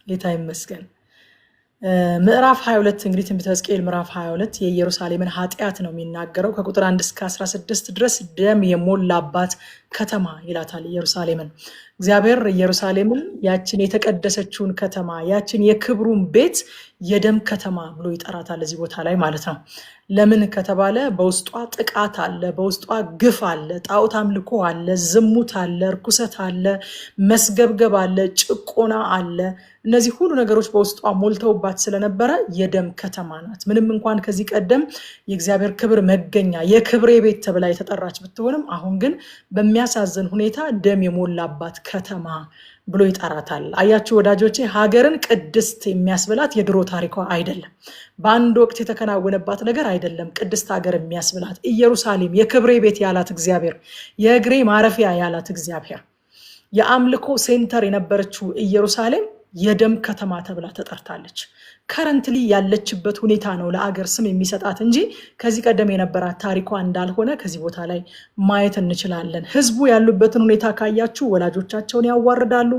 ጌታ ይመስገን። ምዕራፍ 22 እንግዲህ ትንቢተ ሕዝቅኤል ምዕራፍ 22 የኢየሩሳሌምን ኃጢአት ነው የሚናገረው። ከቁጥር 1 እስከ 16 ድረስ ደም የሞላባት ከተማ ይላታል ኢየሩሳሌምን። እግዚአብሔር ኢየሩሳሌምን ያችን የተቀደሰችውን ከተማ ያችን የክብሩን ቤት የደም ከተማ ብሎ ይጠራታል እዚህ ቦታ ላይ ማለት ነው። ለምን ከተባለ በውስጧ ጥቃት አለ፣ በውስጧ ግፍ አለ፣ ጣዖት አምልኮ አለ፣ ዝሙት አለ፣ ርኩሰት አለ፣ መስገብገብ አለ፣ ጭቆና አለ። እነዚህ ሁሉ ነገሮች በውስጧ ሞልተውባት ስለነበረ የደም ከተማ ናት። ምንም እንኳን ከዚህ ቀደም የእግዚአብሔር ክብር መገኛ የክብሬ ቤት ተብላ የተጠራች ብትሆንም አሁን ግን በሚያሳዝን ሁኔታ ደም የሞላባት ከተማ ብሎ ይጠራታል። አያችሁ ወዳጆቼ፣ ሀገርን ቅድስት የሚያስብላት የድሮ ታሪኳ አይደለም፣ በአንድ ወቅት የተከናወነባት ነገር አይደለም። ቅድስት ሀገር የሚያስብላት ኢየሩሳሌም የክብሬ ቤት ያላት እግዚአብሔር፣ የእግሬ ማረፊያ ያላት እግዚአብሔር፣ የአምልኮ ሴንተር የነበረችው ኢየሩሳሌም የደም ከተማ ተብላ ተጠርታለች። ከረንትሊ ያለችበት ሁኔታ ነው ለአገር ስም የሚሰጣት እንጂ ከዚህ ቀደም የነበራት ታሪኳ እንዳልሆነ ከዚህ ቦታ ላይ ማየት እንችላለን። ህዝቡ ያሉበትን ሁኔታ ካያችሁ ወላጆቻቸውን ያዋርዳሉ፣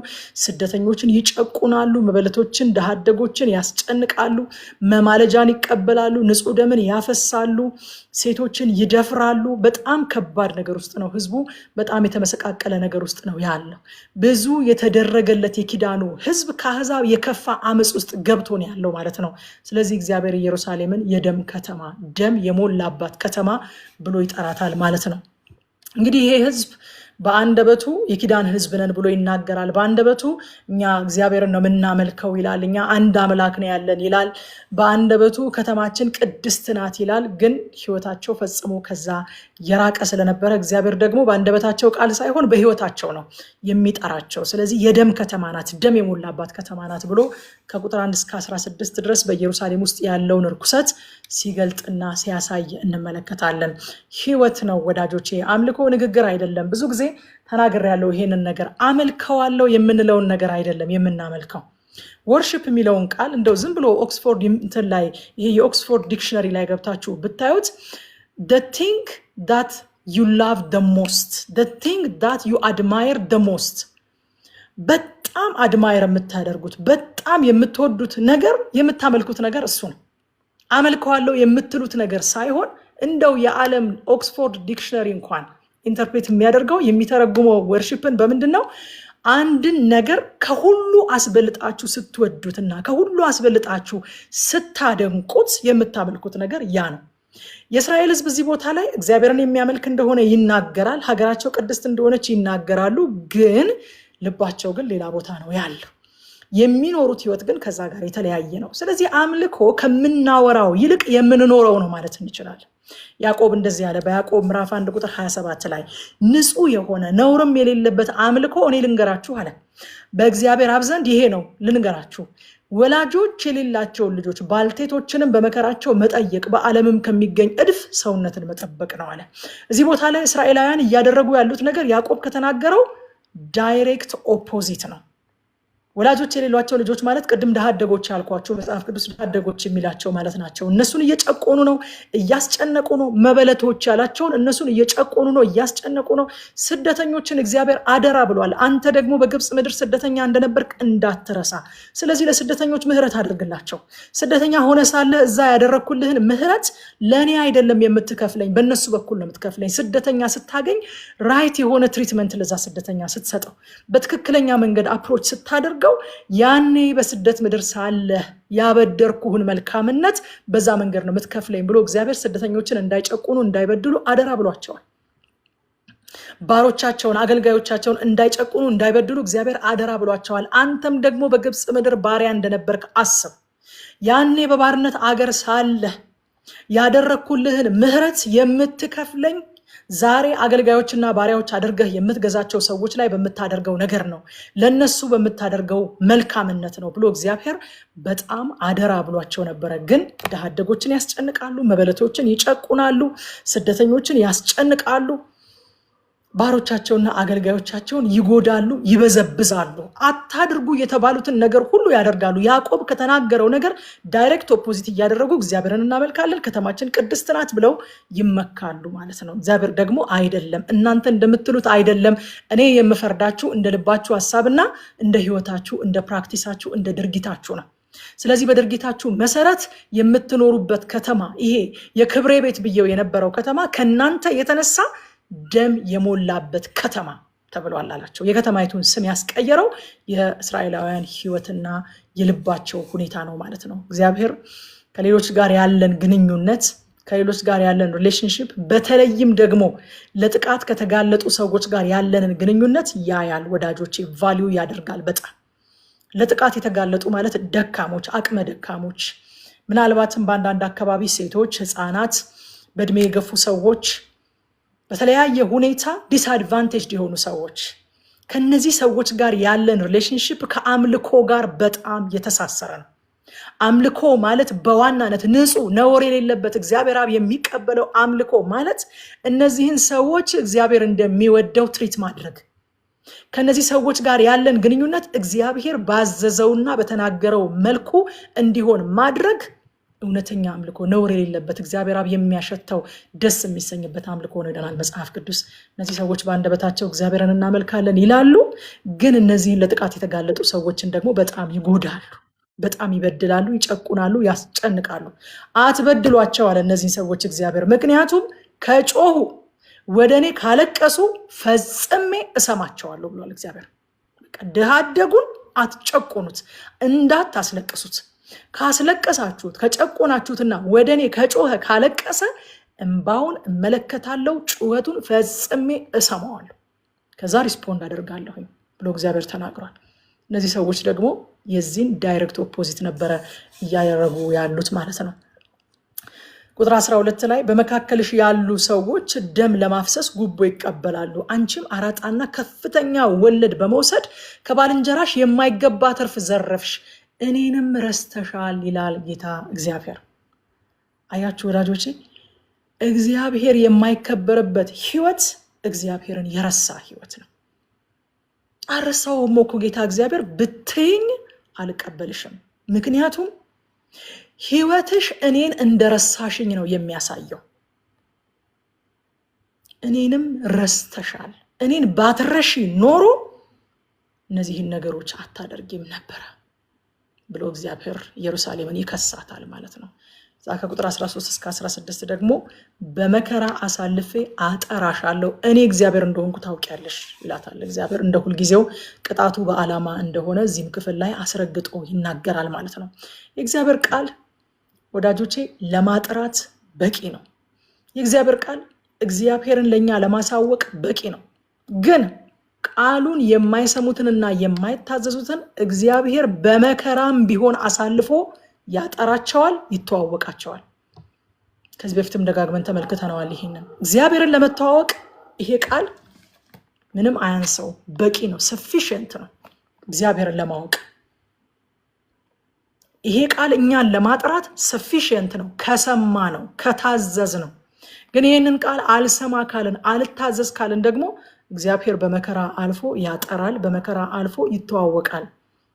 ስደተኞችን ይጨቁናሉ፣ መበለቶችን ድሃ አደጎችን ያስጨንቃሉ፣ መማለጃን ይቀበላሉ፣ ንጹህ ደምን ያፈሳሉ፣ ሴቶችን ይደፍራሉ። በጣም ከባድ ነገር ውስጥ ነው ህዝቡ፣ በጣም የተመሰቃቀለ ነገር ውስጥ ነው ያለው። ብዙ የተደረገለት የኪዳኑ ህዝብ ከአሕዛብ የከፋ አመፅ ውስጥ ገብቶ ነው ያለው ማለት ነው። ስለዚህ እግዚአብሔር ኢየሩሳሌምን የደም ከተማ፣ ደም የሞላባት ከተማ ብሎ ይጠራታል ማለት ነው። እንግዲህ ይሄ ህዝብ በአንደበቱ የኪዳን ህዝብ ነን ብሎ ይናገራል። በአንደበቱ እኛ እግዚአብሔርን ነው የምናመልከው ይላል። እኛ አንድ አምላክ ነው ያለን ይላል። በአንደበቱ ከተማችን ቅድስት ናት ይላል። ግን ህይወታቸው ፈጽሞ ከዛ የራቀ ስለነበረ እግዚአብሔር ደግሞ በአንደበታቸው ቃል ሳይሆን በህይወታቸው ነው የሚጠራቸው። ስለዚህ የደም ከተማ ናት፣ ደም የሞላባት ከተማ ናት ብሎ ከቁጥር 1 እስከ 16 ድረስ በኢየሩሳሌም ውስጥ ያለውን ርኩሰት ሲገልጥና ሲያሳይ እንመለከታለን። ህይወት ነው ወዳጆቼ፣ አምልኮ ንግግር አይደለም። ብዙ ጊዜ ተናግሬያለሁ ይሄንን ነገር። አመልከዋለሁ የምንለውን ነገር አይደለም የምናመልከው። ወርሺፕ የሚለውን ቃል እንደው ዝም ብሎ ኦክስፎርድ እንትን ላይ ይሄ የኦክስፎርድ ዲክሽነሪ ላይ ገብታችሁ ብታዩት the thing that you love the most, the thing that you admire the most፣ በጣም አድማየር የምታደርጉት በጣም የምትወዱት ነገር የምታመልኩት ነገር እሱ ነው። አመልከዋለሁ የምትሉት ነገር ሳይሆን እንደው የዓለም ኦክስፎርድ ዲክሽነሪ እንኳን ኢንተርፕሬት የሚያደርገው የሚተረጉመው ወርሺፕን በምንድን ነው? አንድን ነገር ከሁሉ አስበልጣችሁ ስትወዱትና ከሁሉ አስበልጣችሁ ስታደንቁት የምታመልኩት ነገር ያ ነው። የእስራኤል ሕዝብ እዚህ ቦታ ላይ እግዚአብሔርን የሚያመልክ እንደሆነ ይናገራል። ሀገራቸው ቅድስት እንደሆነች ይናገራሉ። ግን ልባቸው ግን ሌላ ቦታ ነው ያለው። የሚኖሩት ህይወት ግን ከዛ ጋር የተለያየ ነው። ስለዚህ አምልኮ ከምናወራው ይልቅ የምንኖረው ነው ማለት እንችላለን። ያዕቆብ እንደዚህ ያለ በያዕቆብ ምዕራፍ 1 ቁጥር 27 ላይ ንጹህ የሆነ ነውርም የሌለበት አምልኮ እኔ ልንገራችሁ አለ፣ በእግዚአብሔር አብ ዘንድ ይሄ ነው ልንገራችሁ፣ ወላጆች የሌላቸውን ልጆች ባልቴቶችንም በመከራቸው መጠየቅ፣ በዓለምም ከሚገኝ እድፍ ሰውነትን መጠበቅ ነው አለ። እዚህ ቦታ ላይ እስራኤላውያን እያደረጉ ያሉት ነገር ያዕቆብ ከተናገረው ዳይሬክት ኦፖዚት ነው። ወላጆች የሌሏቸው ልጆች ማለት ቅድም ድሃ አደጎች ያልኳቸው መጽሐፍ ቅዱስ ድሃ አደጎች የሚላቸው ማለት ናቸው። እነሱን እየጨቆኑ ነው፣ እያስጨነቁ ነው። መበለቶች ያላቸውን እነሱን እየጨቆኑ ነው፣ እያስጨነቁ ነው። ስደተኞችን እግዚአብሔር አደራ ብሏል። አንተ ደግሞ በግብፅ ምድር ስደተኛ እንደነበርክ እንዳትረሳ። ስለዚህ ለስደተኞች ምህረት አድርግላቸው። ስደተኛ ሆነ ሳለ እዛ ያደረግኩልህን ምህረት ለእኔ አይደለም የምትከፍለኝ፣ በእነሱ በኩል ነው የምትከፍለኝ። ስደተኛ ስታገኝ ራይት የሆነ ትሪትመንት ለዛ ስደተኛ ስትሰጠው፣ በትክክለኛ መንገድ አፕሮች ስታደርግ ያኔ በስደት ምድር ሳለ ያበደርኩህን መልካምነት በዛ መንገድ ነው የምትከፍለኝ ብሎ እግዚአብሔር ስደተኞችን እንዳይጨቁኑ እንዳይበድሉ አደራ ብሏቸዋል። ባሮቻቸውን አገልጋዮቻቸውን እንዳይጨቁኑ እንዳይበድሉ እግዚአብሔር አደራ ብሏቸዋል። አንተም ደግሞ በግብፅ ምድር ባሪያ እንደነበርክ አስብ። ያኔ በባርነት አገር ሳለ ያደረግኩልህን ምህረት የምትከፍለኝ ዛሬ አገልጋዮችና ባሪያዎች አድርገህ የምትገዛቸው ሰዎች ላይ በምታደርገው ነገር ነው፣ ለነሱ በምታደርገው መልካምነት ነው ብሎ እግዚአብሔር በጣም አደራ ብሏቸው ነበረ። ግን ድሃ አደጎችን ያስጨንቃሉ፣ መበለቶችን ይጨቁናሉ፣ ስደተኞችን ያስጨንቃሉ። ባሮቻቸውና አገልጋዮቻቸውን ይጎዳሉ፣ ይበዘብዛሉ። አታድርጉ የተባሉትን ነገር ሁሉ ያደርጋሉ። ያዕቆብ ከተናገረው ነገር ዳይሬክት ኦፖዚት እያደረጉ እግዚአብሔርን እናመልካለን፣ ከተማችን ቅድስት ናት ብለው ይመካሉ ማለት ነው። እግዚአብሔር ደግሞ አይደለም፣ እናንተ እንደምትሉት አይደለም፣ እኔ የምፈርዳችሁ እንደ ልባችሁ ሐሳብና እንደ ሕይወታችሁ፣ እንደ ፕራክቲሳችሁ፣ እንደ ድርጊታችሁ ነው። ስለዚህ በድርጊታችሁ መሰረት የምትኖሩበት ከተማ ይሄ የክብሬ ቤት ብየው የነበረው ከተማ ከእናንተ የተነሳ ደም የሞላበት ከተማ ተብሏል አላቸው። የከተማይቱን ስም ያስቀየረው የእስራኤላውያን ሕይወትና የልባቸው ሁኔታ ነው ማለት ነው። እግዚአብሔር ከሌሎች ጋር ያለን ግንኙነት፣ ከሌሎች ጋር ያለን ሪሌሽንሽፕ፣ በተለይም ደግሞ ለጥቃት ከተጋለጡ ሰዎች ጋር ያለንን ግንኙነት ያያል ወዳጆቼ፣ ቫሊዩ ያደርጋል በጣም። ለጥቃት የተጋለጡ ማለት ደካሞች፣ አቅመ ደካሞች፣ ምናልባትም በአንዳንድ አካባቢ ሴቶች፣ ህፃናት፣ በእድሜ የገፉ ሰዎች፣ በተለያየ ሁኔታ ዲስአድቫንቴጅድ የሆኑ ሰዎች፣ ከነዚህ ሰዎች ጋር ያለን ሪሌሽንሽፕ ከአምልኮ ጋር በጣም የተሳሰረ ነው። አምልኮ ማለት በዋናነት ንጹህ ነውር የሌለበት እግዚአብሔር አብ የሚቀበለው አምልኮ ማለት እነዚህን ሰዎች እግዚአብሔር እንደሚወደው ትሪት ማድረግ፣ ከነዚህ ሰዎች ጋር ያለን ግንኙነት እግዚአብሔር ባዘዘውና በተናገረው መልኩ እንዲሆን ማድረግ እውነተኛ አምልኮ፣ ነውር የሌለበት እግዚአብሔር አብ የሚያሸተው ደስ የሚሰኝበት አምልኮ ነው ይለናል መጽሐፍ ቅዱስ። እነዚህ ሰዎች በአንደበታቸው እግዚአብሔርን እናመልካለን ይላሉ፣ ግን እነዚህን ለጥቃት የተጋለጡ ሰዎችን ደግሞ በጣም ይጎዳሉ፣ በጣም ይበድላሉ፣ ይጨቁናሉ፣ ያስጨንቃሉ። አትበድሏቸው አለ እነዚህን ሰዎች እግዚአብሔር፣ ምክንያቱም ከጮሁ ወደ እኔ ካለቀሱ ፈጽሜ እሰማቸዋለሁ ብሏል እግዚአብሔር። ድሃ አደጉን አትጨቁኑት፣ እንዳታስለቅሱት። ካስለቀሳችሁት፣ ከጨቆናችሁትና ወደ እኔ ከጮኸ ካለቀሰ እንባውን እመለከታለሁ፣ ጩኸቱን ፈጽሜ እሰማዋለሁ፣ ከዛ ሪስፖንድ አደርጋለሁኝ ብሎ እግዚአብሔር ተናግሯል። እነዚህ ሰዎች ደግሞ የዚህን ዳይሬክት ኦፖዚት ነበረ እያደረጉ ያሉት ማለት ነው። ቁጥር 12 ላይ በመካከልሽ ያሉ ሰዎች ደም ለማፍሰስ ጉቦ ይቀበላሉ፣ አንቺም አራጣና ከፍተኛ ወለድ በመውሰድ ከባልንጀራሽ የማይገባ ትርፍ ዘረፍሽ፣ እኔንም ረስተሻል ይላል ጌታ እግዚአብሔር። አያችሁ ወዳጆቼ፣ እግዚአብሔር የማይከበርበት ህይወት እግዚአብሔርን የረሳ ህይወት ነው። አረሳውም እኮ ጌታ እግዚአብሔር ብትይኝ አልቀበልሽም፣ ምክንያቱም ህይወትሽ እኔን እንደረሳሽኝ ነው የሚያሳየው። እኔንም ረስተሻል። እኔን ባትረሺ ኖሮ እነዚህን ነገሮች አታደርጊም ነበረ ብሎ እግዚአብሔር ኢየሩሳሌምን ይከሳታል ማለት ነው። እዛ ከቁጥር 13 እስከ 16 ደግሞ በመከራ አሳልፌ አጠራሻለሁ፣ እኔ እግዚአብሔር እንደሆንኩ ታውቂያለሽ ይላታል እግዚአብሔር። እንደ ሁልጊዜው ቅጣቱ በዓላማ እንደሆነ እዚህም ክፍል ላይ አስረግጦ ይናገራል ማለት ነው። የእግዚአብሔር ቃል ወዳጆቼ ለማጥራት በቂ ነው። የእግዚአብሔር ቃል እግዚአብሔርን ለኛ ለማሳወቅ በቂ ነው። ግን ቃሉን የማይሰሙትንና የማይታዘዙትን እግዚአብሔር በመከራም ቢሆን አሳልፎ ያጠራቸዋል፣ ይተዋወቃቸዋል። ከዚህ በፊትም ደጋግመን ተመልክተነዋል። ይሄንን እግዚአብሔርን ለመተዋወቅ ይሄ ቃል ምንም አያንሰው፣ በቂ ነው፣ ሰፊሽንት ነው እግዚአብሔርን ለማወቅ። ይሄ ቃል እኛን ለማጥራት ሰፊሽንት ነው፣ ከሰማ ነው፣ ከታዘዝ ነው። ግን ይህንን ቃል አልሰማ ካልን፣ አልታዘዝ ካልን ደግሞ እግዚአብሔር በመከራ አልፎ ያጠራል፣ በመከራ አልፎ ይተዋወቃል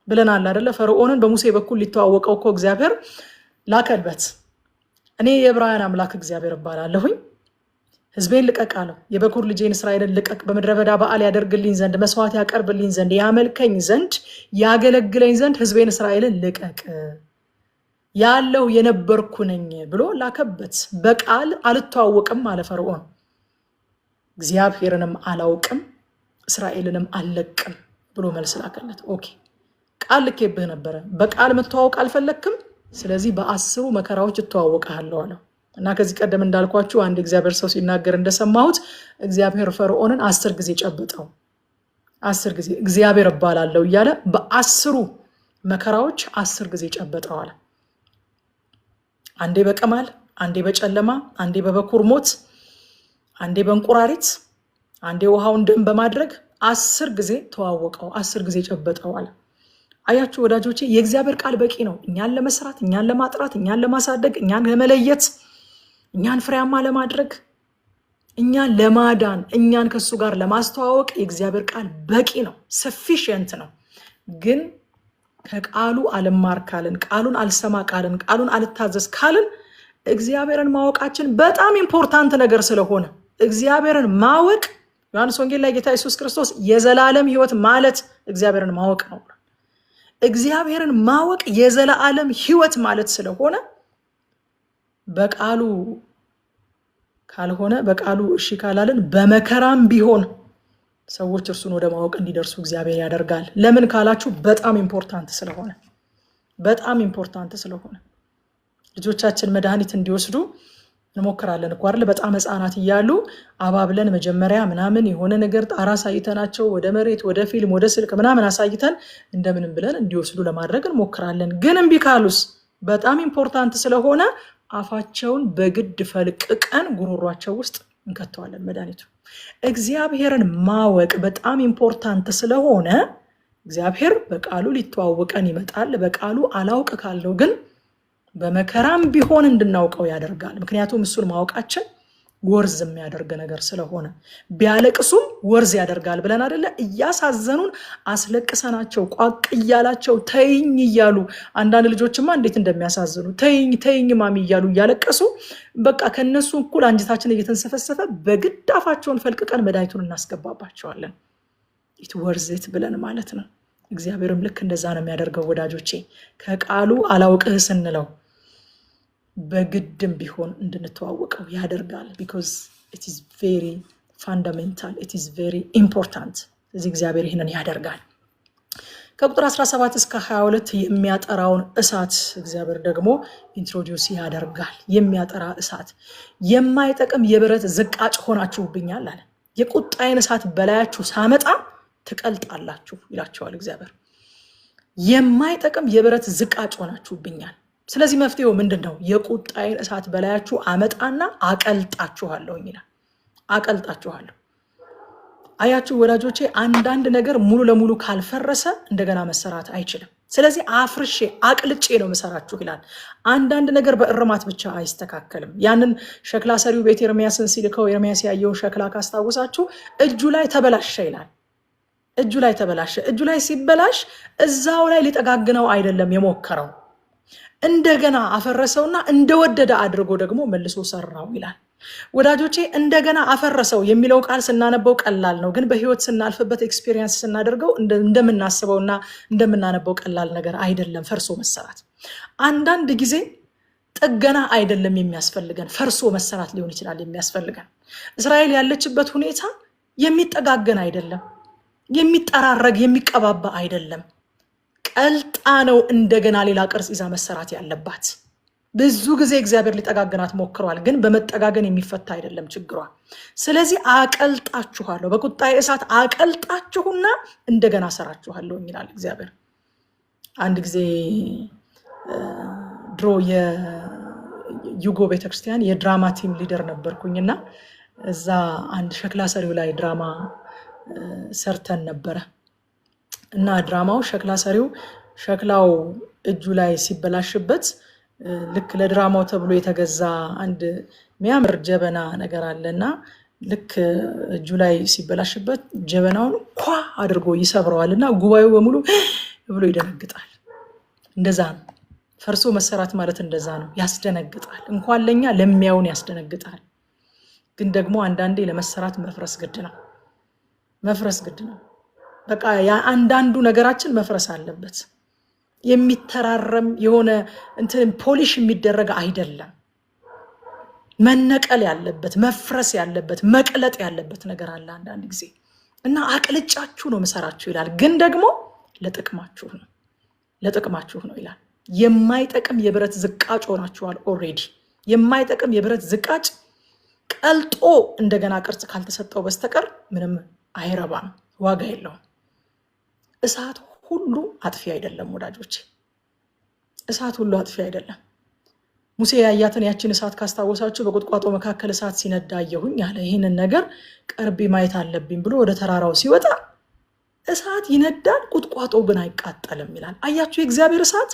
ብለናል አይደለ? ፈርዖንን በሙሴ በኩል ሊተዋወቀው እኮ እግዚአብሔር ላከበት። እኔ የዕብራውያን አምላክ እግዚአብሔር እባላለሁኝ፣ ሕዝቤን ልቀቅ አለው። የበኩር ልጄን እስራኤልን ልቀቅ፣ በምድረ በዳ በዓል ያደርግልኝ ዘንድ፣ መስዋዕት ያቀርብልኝ ዘንድ፣ ያመልከኝ ዘንድ፣ ያገለግለኝ ዘንድ ሕዝቤን እስራኤልን ልቀቅ ያለው የነበርኩ ነኝ ብሎ ላከበት። በቃል አልተዋወቅም አለ ፈርዖን። እግዚአብሔርንም አላውቅም እስራኤልንም አልለቅም ብሎ መልስ ላከለት። ኦኬ ቃል ልኬብህ ነበረ፣ በቃል መተዋወቅ አልፈለክም፣ ስለዚህ በ10 መከራዎች እተዋወቅሃለሁ አለው። እና ከዚህ ቀደም እንዳልኳችሁ አንድ እግዚአብሔር ሰው ሲናገር እንደሰማሁት እግዚአብሔር ፈርዖንን 10 ጊዜ ጨበጠው። 10 ጊዜ እግዚአብሔር እባላለሁ እያለ በ10 መከራዎች 10 ጊዜ ጨበጠዋል። አንዴ በቀማል፣ አንዴ በጨለማ፣ አንዴ በበኩር ሞት፣ አንዴ በእንቁራሪት፣ አንዴ ውሃውን ደም በማድረግ 10 ጊዜ ተዋወቀው፣ 10 ጊዜ ጨበጠዋል። አያችሁ ወዳጆቼ፣ የእግዚአብሔር ቃል በቂ ነው እኛን ለመስራት፣ እኛን ለማጥራት፣ እኛን ለማሳደግ፣ እኛን ለመለየት፣ እኛን ፍሬያማ ለማድረግ። እኛን ለማዳን እኛን ከሱ ጋር ለማስተዋወቅ የእግዚአብሔር ቃል በቂ ነው፣ ሰፊሽንት ነው። ግን ከቃሉ አልማር ካልን፣ ቃሉን አልሰማ ካልን፣ ቃሉን አልታዘዝ ካልን እግዚአብሔርን ማወቃችን በጣም ኢምፖርታንት ነገር ስለሆነ እግዚአብሔርን ማወቅ ዮሐንስ ወንጌል ላይ ጌታ ኢየሱስ ክርስቶስ የዘላለም ሕይወት ማለት እግዚአብሔርን ማወቅ ነው። እግዚአብሔርን ማወቅ የዘላለም ሕይወት ማለት ስለሆነ በቃሉ ካልሆነ በቃሉ እሺ ካላልን በመከራም ቢሆን ሰዎች እርሱን ወደ ማወቅ እንዲደርሱ እግዚአብሔር ያደርጋል። ለምን ካላችሁ በጣም ኢምፖርታንት ስለሆነ፣ በጣም ኢምፖርታንት ስለሆነ ልጆቻችን መድኃኒት እንዲወስዱ እንሞክራለን እኮ አይደል? በጣም ህፃናት እያሉ አባብለን መጀመሪያ ምናምን የሆነ ነገር ጣራ አሳይተናቸው ወደ መሬት ወደ ፊልም ወደ ስልክ ምናምን አሳይተን እንደምንም ብለን እንዲወስዱ ለማድረግ እንሞክራለን። ግን እምቢ ካሉስ በጣም ኢምፖርታንት ስለሆነ አፋቸውን በግድ ፈልቅቀን ጉሮሯቸው ውስጥ እንከተዋለን መድኃኒቱ። እግዚአብሔርን ማወቅ በጣም ኢምፖርታንት ስለሆነ እግዚአብሔር በቃሉ ሊተዋወቀን ይመጣል። በቃሉ አላውቅ ካልነው ግን በመከራም ቢሆን እንድናውቀው ያደርጋል። ምክንያቱም እሱን ማወቃችን ወርዝ የሚያደርግ ነገር ስለሆነ ቢያለቅሱም ወርዝ ያደርጋል ብለን አይደለ? እያሳዘኑን አስለቅሰናቸው ቋቅ እያላቸው ተይኝ እያሉ አንዳንድ ልጆችማ እንዴት እንደሚያሳዝኑ ተይኝ ተይኝ ማሚ እያሉ እያለቀሱ በቃ ከነሱ እኩል አንጀታችን እየተንሰፈሰፈ በግድ አፋቸውን ፈልቅቀን መድኃኒቱን እናስገባባቸዋለን። ኢት ወርዝት ብለን ማለት ነው። እግዚአብሔርም ልክ እንደዛ ነው የሚያደርገው ወዳጆቼ። ከቃሉ አላውቅህ ስንለው በግድም ቢሆን እንድንተዋወቀው ያደርጋል። ቢኮዝ ኢት ኢዝ ቬሪ ፋንዳሜንታል፣ ኢት ኢዝ ቬሪ ኢምፖርታንት። ስለዚህ እግዚአብሔር ይህንን ያደርጋል። ከቁጥር 17 እስከ 22 የሚያጠራውን እሳት እግዚአብሔር ደግሞ ኢንትሮዲውስ ያደርጋል። የሚያጠራ እሳት፣ የማይጠቅም የብረት ዝቃጭ ሆናችሁብኛል አለ። የቁጣዬን እሳት በላያችሁ ሳመጣ ትቀልጣላችሁ ይላቸዋል እግዚአብሔር። የማይጠቅም የብረት ዝቃጭ ሆናችሁብኛል። ስለዚህ መፍትሄው ምንድን ነው? የቁጣዬን እሳት በላያችሁ አመጣና አቀልጣችኋለሁ ይላል። አቀልጣችኋለሁ። አያችሁ ወዳጆቼ፣ አንዳንድ ነገር ሙሉ ለሙሉ ካልፈረሰ እንደገና መሰራት አይችልም። ስለዚህ አፍርሼ አቅልጬ ነው መሰራችሁ ይላል። አንዳንድ ነገር በእርማት ብቻ አይስተካከልም። ያንን ሸክላ ሰሪው ቤት ኤርሚያስን ሲልከው ኤርሚያስ ያየውን ሸክላ ካስታወሳችሁ እጁ ላይ ተበላሸ ይላል። እጁ ላይ ተበላሸ። እጁ ላይ ሲበላሽ እዛው ላይ ሊጠጋግነው አይደለም የሞከረው፣ እንደገና አፈረሰውና እንደወደደ አድርጎ ደግሞ መልሶ ሰራው ይላል። ወዳጆቼ እንደገና አፈረሰው የሚለው ቃል ስናነበው ቀላል ነው፣ ግን በህይወት ስናልፍበት ኤክስፒሪየንስ ስናደርገው እንደምናስበውና እንደምናነበው ቀላል ነገር አይደለም። ፈርሶ መሰራት አንዳንድ ጊዜ ጥገና አይደለም የሚያስፈልገን፣ ፈርሶ መሰራት ሊሆን ይችላል የሚያስፈልገን። እስራኤል ያለችበት ሁኔታ የሚጠጋገን አይደለም፣ የሚጠራረግ የሚቀባባ አይደለም። ቀልጣ ነው እንደገና ሌላ ቅርጽ ይዛ መሰራት ያለባት። ብዙ ጊዜ እግዚአብሔር ሊጠጋገናት ሞክሯል፣ ግን በመጠጋገን የሚፈታ አይደለም ችግሯ። ስለዚህ አቀልጣችኋለሁ፣ በቁጣዬ እሳት አቀልጣችሁና እንደገና ሰራችኋለሁ ይላል እግዚአብሔር። አንድ ጊዜ ድሮ የዩጎ ቤተክርስቲያን የድራማ ቲም ሊደር ነበርኩኝና እዛ አንድ ሸክላ ሰሪው ላይ ድራማ ሰርተን ነበረ እና ድራማው ሸክላ ሰሪው ሸክላው እጁ ላይ ሲበላሽበት ልክ ለድራማው ተብሎ የተገዛ አንድ የሚያምር ጀበና ነገር አለና ልክ እጁ ላይ ሲበላሽበት ጀበናውን ኳ አድርጎ ይሰብረዋልና ጉባኤው በሙሉ ብሎ ይደነግጣል። እንደዛ ነው ፈርሶ መሰራት ማለት፣ እንደዛ ነው። ያስደነግጣል። እንኳን ለኛ ለሚያውን ያስደነግጣል። ግን ደግሞ አንዳንዴ ለመሰራት መፍረስ ግድ ነው። መፍረስ ግድ ነው። በቃ አንዳንዱ ነገራችን መፍረስ አለበት። የሚተራረም የሆነ እንትን ፖሊሽ የሚደረግ አይደለም። መነቀል ያለበት፣ መፍረስ ያለበት፣ መቅለጥ ያለበት ነገር አለ አንዳንድ ጊዜ እና አቅልጫችሁ ነው መሰራችሁ ይላል። ግን ደግሞ ለጥቅማችሁ ነው፣ ለጥቅማችሁ ነው ይላል። የማይጠቅም የብረት ዝቃጭ ሆናችኋል። ኦልሬዲ የማይጠቅም የብረት ዝቃጭ ቀልጦ እንደገና ቅርጽ ካልተሰጠው በስተቀር ምንም አይረባም፣ ዋጋ የለውም። እሳት ሁሉ አጥፊ አይደለም ወዳጆች፣ እሳት ሁሉ አጥፊ አይደለም። ሙሴ ያያትን ያችን እሳት ካስታወሳችሁ በቁጥቋጦ መካከል እሳት ሲነዳ አየሁኝ አለ። ይህንን ነገር ቀርቤ ማየት አለብኝ ብሎ ወደ ተራራው ሲወጣ እሳት ይነዳል፣ ቁጥቋጦ ግን አይቃጠልም ይላል። አያችሁ፣ የእግዚአብሔር እሳት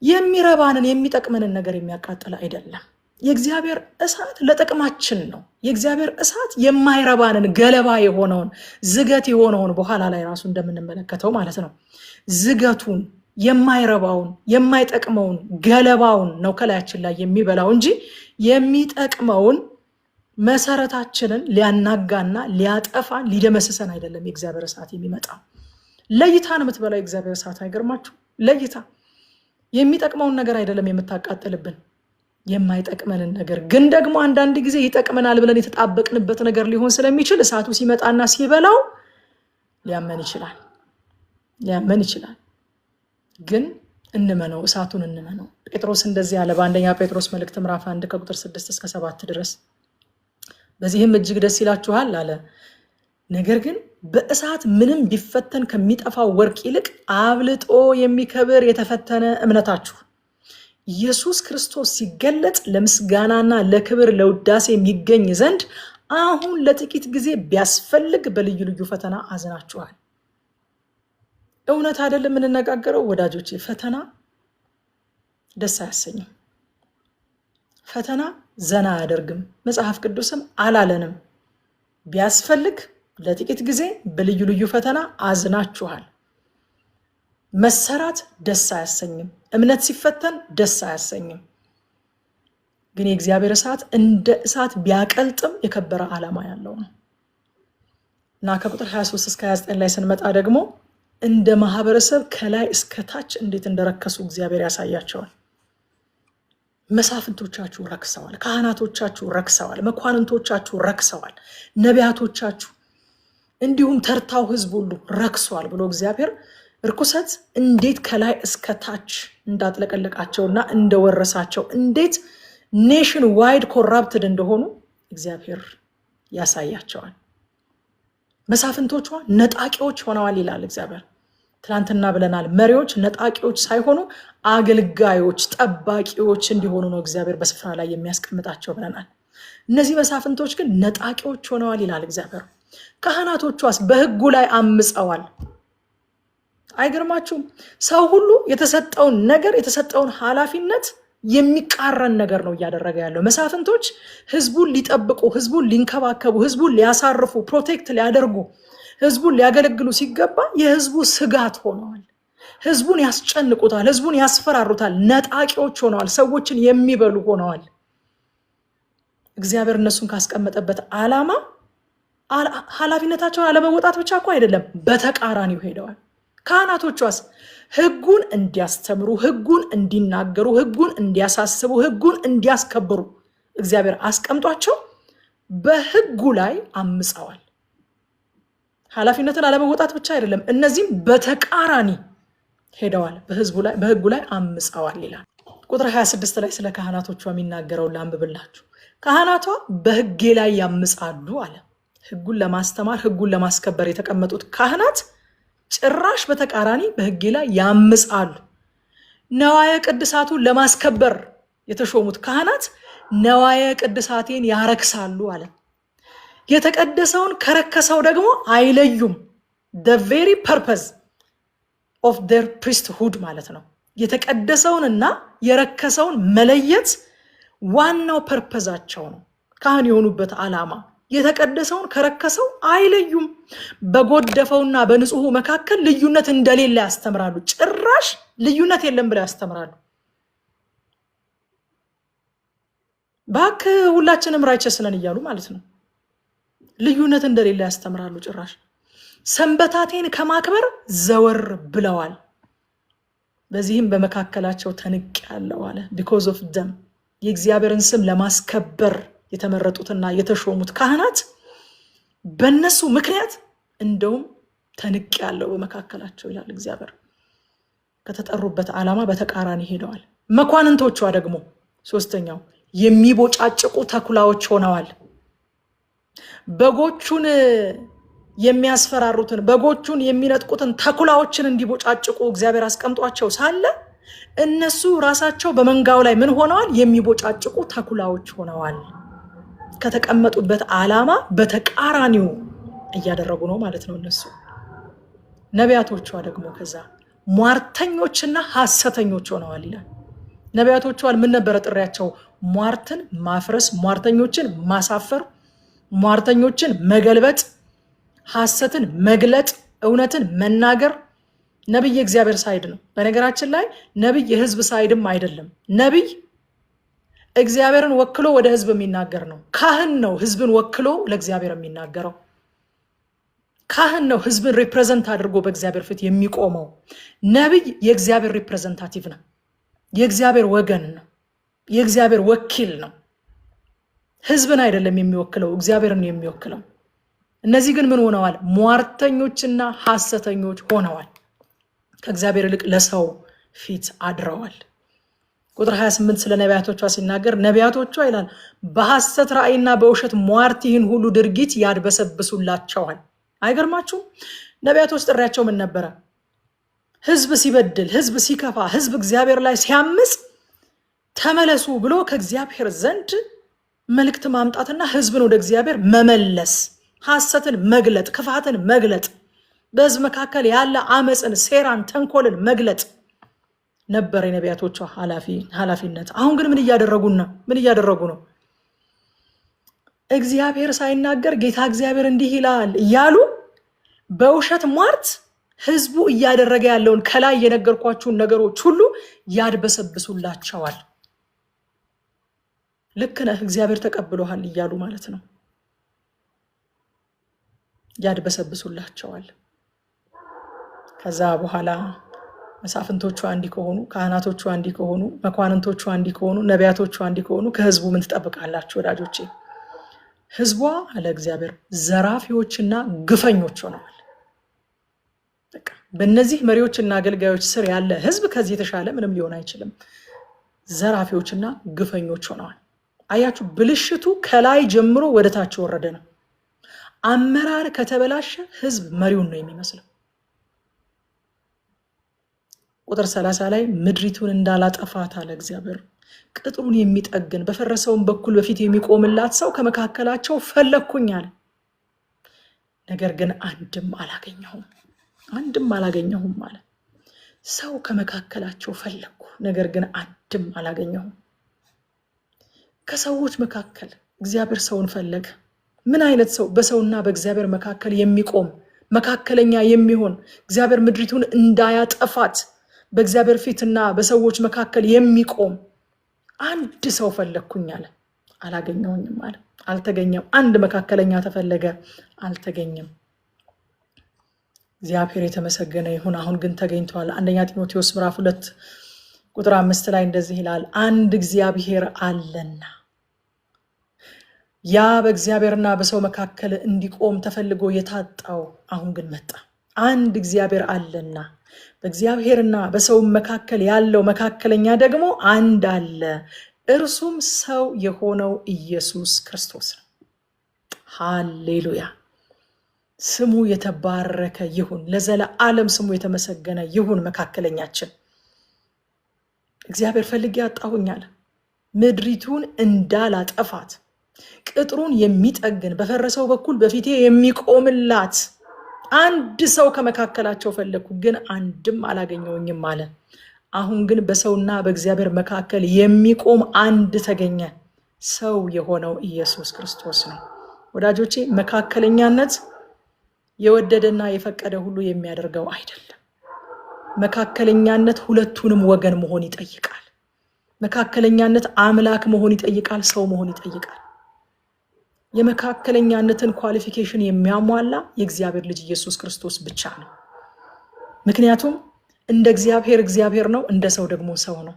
የሚረባንን የሚጠቅመንን ነገር የሚያቃጥል አይደለም። የእግዚአብሔር እሳት ለጥቅማችን ነው። የእግዚአብሔር እሳት የማይረባንን ገለባ የሆነውን ዝገት የሆነውን በኋላ ላይ ራሱ እንደምንመለከተው ማለት ነው ዝገቱን የማይረባውን የማይጠቅመውን ገለባውን ነው ከላያችን ላይ የሚበላው እንጂ የሚጠቅመውን መሰረታችንን ሊያናጋና ሊያጠፋን ሊደመስሰን አይደለም። የእግዚአብሔር እሳት የሚመጣው ለይታ ነው የምትበላው። የእግዚአብሔር እሳት አይገርማችሁ? ለይታ የሚጠቅመውን ነገር አይደለም የምታቃጥልብን፣ የማይጠቅመንን ነገር ግን ደግሞ አንዳንድ ጊዜ ይጠቅመናል ብለን የተጣበቅንበት ነገር ሊሆን ስለሚችል እሳቱ ሲመጣና ሲበላው ሊያመን ይችላል። ግን እንመነው፣ እሳቱን እንመነው። ጴጥሮስ እንደዚህ ያለ በአንደኛ ጴጥሮስ መልእክት ምዕራፍ 1 ከቁጥር 6 እስከ 7 ድረስ በዚህም እጅግ ደስ ይላችኋል አለ። ነገር ግን በእሳት ምንም ቢፈተን ከሚጠፋው ወርቅ ይልቅ አብልጦ የሚከብር የተፈተነ እምነታችሁ ኢየሱስ ክርስቶስ ሲገለጥ ለምስጋናና ለክብር ለውዳሴ የሚገኝ ዘንድ አሁን ለጥቂት ጊዜ ቢያስፈልግ በልዩ ልዩ ፈተና አዝናችኋል። እውነት አይደለም የምንነጋገረው ወዳጆቼ? ፈተና ደስ አያሰኝም። ፈተና ዘና አያደርግም። መጽሐፍ ቅዱስም አላለንም ቢያስፈልግ ለጥቂት ጊዜ በልዩ ልዩ ፈተና አዝናችኋል። መሰራት ደስ አያሰኝም። እምነት ሲፈተን ደስ አያሰኝም። ግን የእግዚአብሔር እሳት እንደ እሳት ቢያቀልጥም የከበረ ዓላማ ያለው ነው እና ከቁጥር 23 እስከ 29 ላይ ስንመጣ ደግሞ እንደ ማህበረሰብ ከላይ እስከ ታች እንዴት እንደረከሱ እግዚአብሔር ያሳያቸዋል። መሳፍንቶቻችሁ ረክሰዋል፣ ካህናቶቻችሁ ረክሰዋል፣ መኳንንቶቻችሁ ረክሰዋል፣ ነቢያቶቻችሁ እንዲሁም ተርታው ህዝብ ሁሉ ረክሷል ብሎ እግዚአብሔር እርኩሰት እንዴት ከላይ እስከ ታች እንዳጥለቀለቃቸውና እንደወረሳቸው እንዴት ኔሽን ዋይድ ኮራፕትድ እንደሆኑ እግዚአብሔር ያሳያቸዋል። መሳፍንቶቿ ነጣቂዎች ሆነዋል ይላል እግዚአብሔር። ትናንትና ብለናል፣ መሪዎች ነጣቂዎች ሳይሆኑ አገልጋዮች፣ ጠባቂዎች እንዲሆኑ ነው እግዚአብሔር በስፍራ ላይ የሚያስቀምጣቸው ብለናል። እነዚህ መሳፍንቶች ግን ነጣቂዎች ሆነዋል ይላል እግዚአብሔር። ካህናቶቿስ በህጉ ላይ አምፀዋል። አይገርማችሁም? ሰው ሁሉ የተሰጠውን ነገር የተሰጠውን ኃላፊነት የሚቃረን ነገር ነው እያደረገ ያለው። መሳፍንቶች ህዝቡን ሊጠብቁ፣ ህዝቡን ሊንከባከቡ፣ ህዝቡን ሊያሳርፉ፣ ፕሮቴክት ሊያደርጉ፣ ህዝቡን ሊያገለግሉ ሲገባ የህዝቡ ስጋት ሆነዋል። ህዝቡን ያስጨንቁታል፣ ህዝቡን ያስፈራሩታል፣ ነጣቂዎች ሆነዋል፣ ሰዎችን የሚበሉ ሆነዋል። እግዚአብሔር እነሱን ካስቀመጠበት ዓላማ ኃላፊነታቸውን አለመወጣት ብቻ እኮ አይደለም፣ በተቃራኒው ሄደዋል። ካህናቶቿስ ህጉን እንዲያስተምሩ፣ ህጉን እንዲናገሩ፣ ህጉን እንዲያሳስቡ፣ ህጉን እንዲያስከብሩ እግዚአብሔር አስቀምጧቸው በህጉ ላይ አምፀዋል። ኃላፊነትን አለመወጣት ብቻ አይደለም፣ እነዚህም በተቃራኒ ሄደዋል፣ በህጉ ላይ አምፀዋል ይላል። ቁጥር 26 ላይ ስለ ካህናቶቿ የሚናገረውን ላንብብላችሁ። ካህናቷ በህጌ ላይ ያምፃሉ አለ። ህጉን ለማስተማር ህጉን ለማስከበር የተቀመጡት ካህናት ጭራሽ በተቃራኒ በህጌ ላይ ያምፃሉ። ነዋየ ቅድሳቱን ለማስከበር የተሾሙት ካህናት ነዋየ ቅድሳቴን ያረክሳሉ አለ። የተቀደሰውን ከረከሰው ደግሞ አይለዩም። the very purpose of their priesthood ማለት ነው። የተቀደሰውንና የረከሰውን መለየት ዋናው ፐርፐዛቸው ነው። ካህን የሆኑበት ዓላማ የተቀደሰውን ከረከሰው አይለዩም። በጎደፈውና በንጹሑ መካከል ልዩነት እንደሌለ ያስተምራሉ። ጭራሽ ልዩነት የለም ብለው ያስተምራሉ። ባክ ሁላችንም ራይቸስ ነን እያሉ ማለት ነው። ልዩነት እንደሌለ ያስተምራሉ። ጭራሽ ሰንበታቴን ከማክበር ዘወር ብለዋል። በዚህም በመካከላቸው ተንቅ ያለው አለ because of them የእግዚአብሔርን ስም ለማስከበር የተመረጡትና የተሾሙት ካህናት በእነሱ ምክንያት እንደውም ተንቅ ያለው በመካከላቸው ይላል እግዚአብሔር። ከተጠሩበት ዓላማ በተቃራኒ ሄደዋል። መኳንንቶቿ ደግሞ ሶስተኛው የሚቦጫጭቁ ተኩላዎች ሆነዋል። በጎቹን የሚያስፈራሩትን በጎቹን የሚነጥቁትን ተኩላዎችን እንዲቦጫጭቁ እግዚአብሔር አስቀምጧቸው ሳለ እነሱ ራሳቸው በመንጋው ላይ ምን ሆነዋል? የሚቦጫጭቁ ተኩላዎች ሆነዋል። ከተቀመጡበት ዓላማ በተቃራኒው እያደረጉ ነው ማለት ነው እነሱ። ነቢያቶቿ ደግሞ ከዛ ሟርተኞችና ሐሰተኞች ሆነዋል ይላል። ነቢያቶቿ ምን ነበረ ጥሪያቸው? ሟርትን ማፍረስ፣ ሟርተኞችን ማሳፈር፣ ሟርተኞችን መገልበጥ፣ ሐሰትን መግለጥ፣ እውነትን መናገር ነብይ የእግዚአብሔር ሳይድ ነው። በነገራችን ላይ ነብይ የህዝብ ሳይድም አይደለም። ነብይ እግዚአብሔርን ወክሎ ወደ ህዝብ የሚናገር ነው። ካህን ነው ህዝብን ወክሎ ለእግዚአብሔር የሚናገረው። ካህን ነው ህዝብን ሪፕሬዘንት አድርጎ በእግዚአብሔር ፊት የሚቆመው። ነብይ የእግዚአብሔር ሪፕሬዘንታቲቭ ነው። የእግዚአብሔር ወገን ነው። የእግዚአብሔር ወኪል ነው። ህዝብን አይደለም የሚወክለው፣ እግዚአብሔርን የሚወክለው። እነዚህ ግን ምን ሆነዋል? ሟርተኞችና ሐሰተኞች ሆነዋል። ከእግዚአብሔር ይልቅ ለሰው ፊት አድረዋል። ቁጥር 28 ስለ ነቢያቶቿ ሲናገር ነቢያቶቿ ይላል በሐሰት ራእይና በውሸት ሟርት ይህን ሁሉ ድርጊት ያድበሰብሱላቸዋል። አይገርማችሁም? ነቢያቶች ጥሪያቸው ምን ነበረ? ህዝብ ሲበድል፣ ህዝብ ሲከፋ፣ ህዝብ እግዚአብሔር ላይ ሲያምፅ ተመለሱ ብሎ ከእግዚአብሔር ዘንድ መልእክት ማምጣትና ህዝብን ወደ እግዚአብሔር መመለስ፣ ሐሰትን መግለጥ፣ ክፋትን መግለጥ፣ በህዝብ መካከል ያለ አመፅን፣ ሴራን፣ ተንኮልን መግለጥ ነበር የነቢያቶቿ ኃላፊነት። አሁን ግን ምን እያደረጉ ነው? እግዚአብሔር ሳይናገር ጌታ እግዚአብሔር እንዲህ ይላል እያሉ በውሸት ሟርት ህዝቡ እያደረገ ያለውን ከላይ የነገርኳችሁን ነገሮች ሁሉ ያድበሰብሱላቸዋል። ልክ ነህ እግዚአብሔር ተቀብሎሃል እያሉ ማለት ነው። ያድበሰብሱላቸዋል። ከዛ በኋላ መሳፍንቶቹ አንዲ ከሆኑ፣ ካህናቶቹ አንዲ ከሆኑ፣ መኳንንቶቹ አንዲ ከሆኑ፣ ነቢያቶቹ አንዲ ከሆኑ ከህዝቡ ምን ትጠብቃላችሁ ወዳጆቼ? ህዝቧ አለ እግዚአብሔር ዘራፊዎችና ግፈኞች ሆነዋል። በቃ በእነዚህ መሪዎችና አገልጋዮች ስር ያለ ህዝብ ከዚህ የተሻለ ምንም ሊሆን አይችልም። ዘራፊዎችና ግፈኞች ሆነዋል። አያችሁ፣ ብልሽቱ ከላይ ጀምሮ ወደ ታች ወረደ ነው። አመራር ከተበላሸ ህዝብ መሪውን ነው የሚመስለው። ቁጥር 30 ላይ ምድሪቱን እንዳላጠፋት አለ እግዚአብሔር ቅጥሩን የሚጠግን በፈረሰውን በኩል በፊት የሚቆምላት ሰው ከመካከላቸው ፈለግኩኝ አለ። ነገር ግን አንድም አላገኘሁም አለ። ሰው ከመካከላቸው ፈለግኩ፣ ነገር ግን አንድም አላገኘሁም። ከሰዎች መካከል እግዚአብሔር ሰውን ፈለገ። ምን አይነት ሰው? በሰውና በእግዚአብሔር መካከል የሚቆም መካከለኛ የሚሆን እግዚአብሔር ምድሪቱን እንዳያጠፋት በእግዚአብሔር ፊትና በሰዎች መካከል የሚቆም አንድ ሰው ፈለግኩኝ አለ። አላገኘሁኝም አለ። አልተገኘም። አንድ መካከለኛ ተፈለገ፣ አልተገኘም። እግዚአብሔር የተመሰገነ ይሁን። አሁን ግን ተገኝቷል። አንደኛ ጢሞቴዎስ ምዕራፍ 2 ቁጥር 5 ላይ እንደዚህ ይላል፣ አንድ እግዚአብሔር አለና ያ በእግዚአብሔርና በሰው መካከል እንዲቆም ተፈልጎ የታጣው አሁን ግን መጣ። አንድ እግዚአብሔር አለና በእግዚአብሔርና በሰው መካከል ያለው መካከለኛ ደግሞ አንድ አለ፣ እርሱም ሰው የሆነው ኢየሱስ ክርስቶስ ነው። ሃሌሉያ! ስሙ የተባረከ ይሁን፣ ለዘለዓለም ስሙ የተመሰገነ ይሁን። መካከለኛችን እግዚአብሔር ፈልጌ አጣሁኛል፣ ምድሪቱን እንዳላጠፋት ቅጥሩን የሚጠግን በፈረሰው በኩል በፊቴ የሚቆምላት አንድ ሰው ከመካከላቸው ፈለግኩ፣ ግን አንድም አላገኘውኝም አለ። አሁን ግን በሰውና በእግዚአብሔር መካከል የሚቆም አንድ ተገኘ፣ ሰው የሆነው ኢየሱስ ክርስቶስ ነው። ወዳጆቼ፣ መካከለኛነት የወደደና የፈቀደ ሁሉ የሚያደርገው አይደለም። መካከለኛነት ሁለቱንም ወገን መሆን ይጠይቃል። መካከለኛነት አምላክ መሆን ይጠይቃል፣ ሰው መሆን ይጠይቃል። የመካከለኛነትን ኳሊፊኬሽን የሚያሟላ የእግዚአብሔር ልጅ ኢየሱስ ክርስቶስ ብቻ ነው። ምክንያቱም እንደ እግዚአብሔር ነው፣ እንደ ሰው ደግሞ ሰው ነው።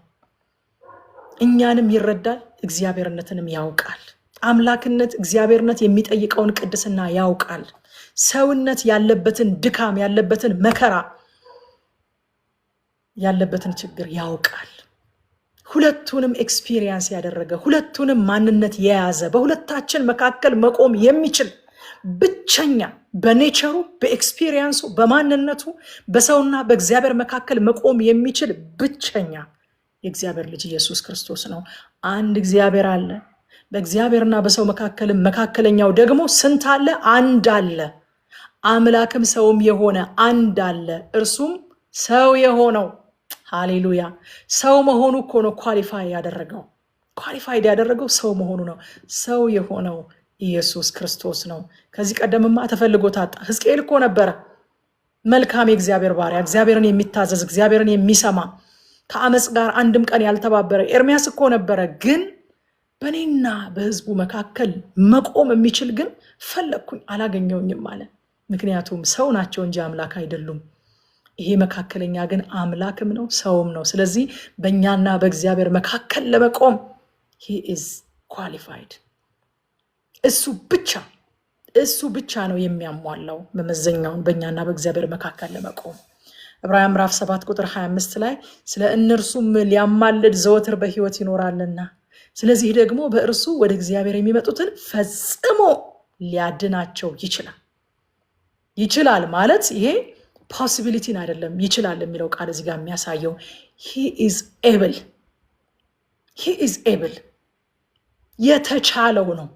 እኛንም ይረዳል፣ እግዚአብሔርነትንም ያውቃል። አምላክነት እግዚአብሔርነት የሚጠይቀውን ቅድስና ያውቃል። ሰውነት ያለበትን ድካም፣ ያለበትን መከራ፣ ያለበትን ችግር ያውቃል። ሁለቱንም ኤክስፒሪየንስ ያደረገ፣ ሁለቱንም ማንነት የያዘ፣ በሁለታችን መካከል መቆም የሚችል ብቸኛ፣ በኔቸሩ፣ በኤክስፒሪየንሱ፣ በማንነቱ በሰውና በእግዚአብሔር መካከል መቆም የሚችል ብቸኛ የእግዚአብሔር ልጅ ኢየሱስ ክርስቶስ ነው። አንድ እግዚአብሔር አለ፣ በእግዚአብሔርና በሰው መካከል መካከለኛው ደግሞ ስንት አለ? አንድ አለ። አምላክም ሰውም የሆነ አንድ አለ፣ እርሱም ሰው የሆነው ሃሌሉያ! ሰው መሆኑ እኮ ነው ኳሊፋይ ያደረገው። ኳሊፋይድ ያደረገው ሰው መሆኑ ነው። ሰው የሆነው ኢየሱስ ክርስቶስ ነው። ከዚህ ቀደምማ ተፈልጎ ታጣ። ሕዝቅኤል እኮ ነበረ መልካም የእግዚአብሔር ባሪያ፣ እግዚአብሔርን የሚታዘዝ እግዚአብሔርን የሚሰማ ከአመፅ ጋር አንድም ቀን ያልተባበረ ኤርሚያስ እኮ ነበረ። ግን በእኔና በህዝቡ መካከል መቆም የሚችል ግን ፈለግኩኝ አላገኘውኝም አለ። ምክንያቱም ሰው ናቸው እንጂ አምላክ አይደሉም። ይሄ መካከለኛ ግን አምላክም ነው ሰውም ነው። ስለዚህ በእኛና በእግዚአብሔር መካከል ለመቆም he is qualified። እሱ ብቻ ነው የሚያሟላው መመዘኛውን በእኛና በእግዚአብሔር መካከል ለመቆም። ዕብራውያን ምዕራፍ 7 ቁጥር 25 ላይ ስለ እነርሱም ሊያማልድ ዘወትር በሕይወት ይኖራልና ስለዚህ ደግሞ በእርሱ ወደ እግዚአብሔር የሚመጡትን ፈጽሞ ሊያድናቸው ይችላል ማለት ይሄ ፖሲቢሊቲን አይደለም፣ ይችላል የሚለው ቃል እዚህ ጋር የሚያሳየው he is able የተቻለው ነው።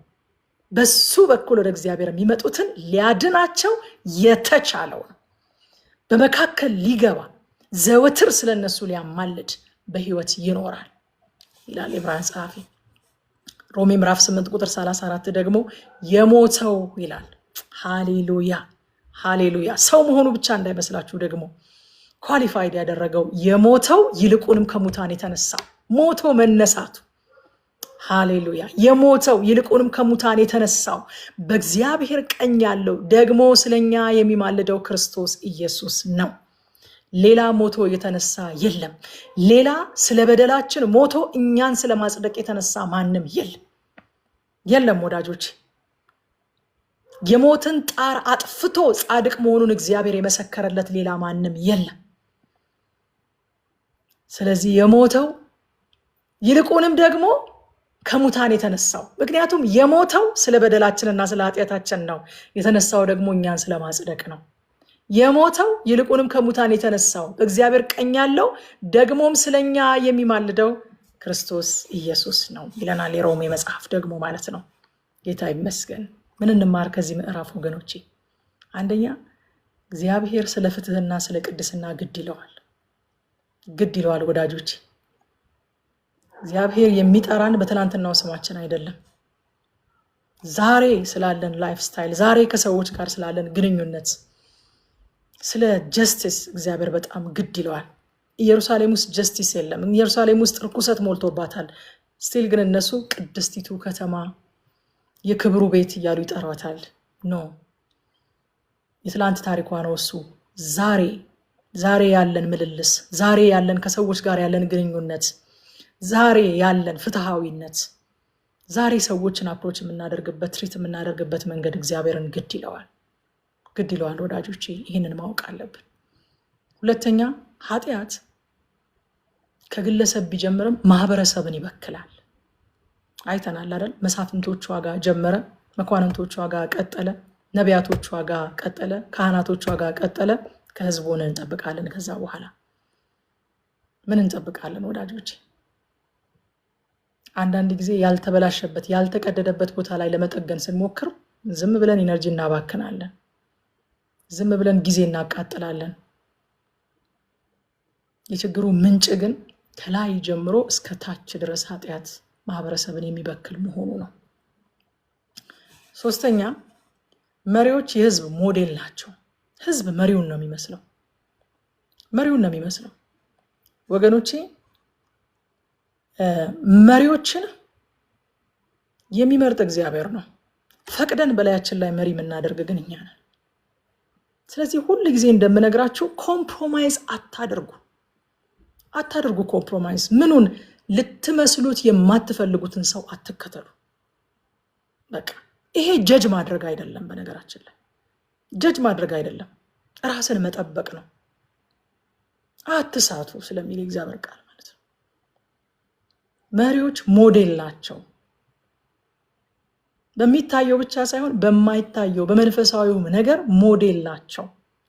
በሱ በኩል ወደ እግዚአብሔር የሚመጡትን ሊያድናቸው የተቻለው ነው። በመካከል ሊገባ ዘወትር ስለነሱ ሊያማልድ በሕይወት ይኖራል ይላል ዕብራውያን ጸሐፊ። ሮሜ ምዕራፍ 8 ቁጥር 34 ደግሞ የሞተው ይላል። ሃሌሉያ። ሰው መሆኑ ብቻ እንዳይመስላችሁ ደግሞ ኳሊፋይድ ያደረገው የሞተው ይልቁንም ከሙታን የተነሳው ሞቶ መነሳቱ። ሃሌሉያ። የሞተው ይልቁንም ከሙታን የተነሳው በእግዚአብሔር ቀኝ ያለው ደግሞ ስለኛ የሚማልደው ክርስቶስ ኢየሱስ ነው። ሌላ ሞቶ የተነሳ የለም። ሌላ ስለ በደላችን ሞቶ እኛን ስለማጽደቅ የተነሳ ማንም የለም ወዳጆች። የሞትን ጣር አጥፍቶ ጻድቅ መሆኑን እግዚአብሔር የመሰከረለት ሌላ ማንም የለም። ስለዚህ የሞተው ይልቁንም ደግሞ ከሙታን የተነሳው፣ ምክንያቱም የሞተው ስለ በደላችንና ስለ ኃጢአታችን ነው፣ የተነሳው ደግሞ እኛን ስለማጽደቅ ነው። የሞተው ይልቁንም ከሙታን የተነሳው በእግዚአብሔር ቀኝ ያለው ደግሞም ስለኛ የሚማልደው ክርስቶስ ኢየሱስ ነው ይለናል የሮሜ መጽሐፍ ደግሞ ማለት ነው። ጌታ ይመስገን። ምን እንማር ከዚህ ምዕራፍ ወገኖቼ? አንደኛ እግዚአብሔር ስለ ፍትህና ስለ ቅድስና ግድ ይለዋል ወዳጆቼ። እግዚአብሔር የሚጠራን በትናንትናው ስማችን አይደለም። ዛሬ ስላለን ላይፍ ስታይል፣ ዛሬ ከሰዎች ጋር ስላለን ግንኙነት፣ ስለ ጀስቲስ እግዚአብሔር በጣም ግድ ይለዋል። ኢየሩሳሌም ውስጥ ጀስቲስ የለም። ኢየሩሳሌም ውስጥ ርኩሰት ሞልቶባታል። ስቲል ግን እነሱ ቅድስቲቱ ከተማ፣ የክብሩ ቤት እያሉ ይጠሯታል። ኖ የትላንት ታሪኳ ነው እሱ። ዛሬ ያለን ምልልስ፣ ዛሬ ያለን ከሰዎች ጋር ያለን ግንኙነት፣ ዛሬ ያለን ፍትሃዊነት፣ ዛሬ ሰዎችን አፕሮች የምናደርግበት ትሪት የምናደርግበት መንገድ እግዚአብሔርን ግድ ይለዋል ወዳጆቼ። ይህንን ማወቅ አለብን። ሁለተኛ ኃጢአት ከግለሰብ ቢጀምርም ማህበረሰብን ይበክላል። አይተናል አይደል? መሳፍንቶቿ ጋር ጀመረ፣ መኳንንቶቿ ጋር ቀጠለ፣ ነቢያቶቿ ጋር ቀጠለ፣ ካህናቶቿ ጋር ቀጠለ። ከህዝቡን እንጠብቃለን። ከዛ በኋላ ምን እንጠብቃለን ወዳጆቼ? አንዳንድ ጊዜ ያልተበላሸበት ያልተቀደደበት ቦታ ላይ ለመጠገን ስንሞክር ዝም ብለን ኢነርጂ እናባክናለን። ዝም ብለን ጊዜ እናቃጥላለን። የችግሩ ምንጭ ግን ከላይ ጀምሮ እስከ ታች ድረስ ኃጢአት ማህበረሰብን የሚበክል መሆኑ ነው። ሶስተኛ መሪዎች የህዝብ ሞዴል ናቸው። ህዝብ መሪውን ነው የሚመስለው ወገኖቼ። መሪዎችን የሚመርጥ እግዚአብሔር ነው። ፈቅደን በላያችን ላይ መሪ የምናደርግ ግን እኛ ነን። ስለዚህ ሁል ጊዜ እንደምነግራችሁ ኮምፕሮማይዝ አታድርጉ። ኮምፕሮማይዝ ምኑን? ልትመስሉት የማትፈልጉትን ሰው አትከተሉ። በቃ ይሄ ጀጅ ማድረግ አይደለም። በነገራችን ላይ ጀጅ ማድረግ አይደለም፣ ራስን መጠበቅ ነው። አትሳቱ ስለሚል እግዚአብሔር ቃል ማለት ነው። መሪዎች ሞዴል ናቸው። በሚታየው ብቻ ሳይሆን በማይታየው በመንፈሳዊውም ነገር ሞዴል ናቸው።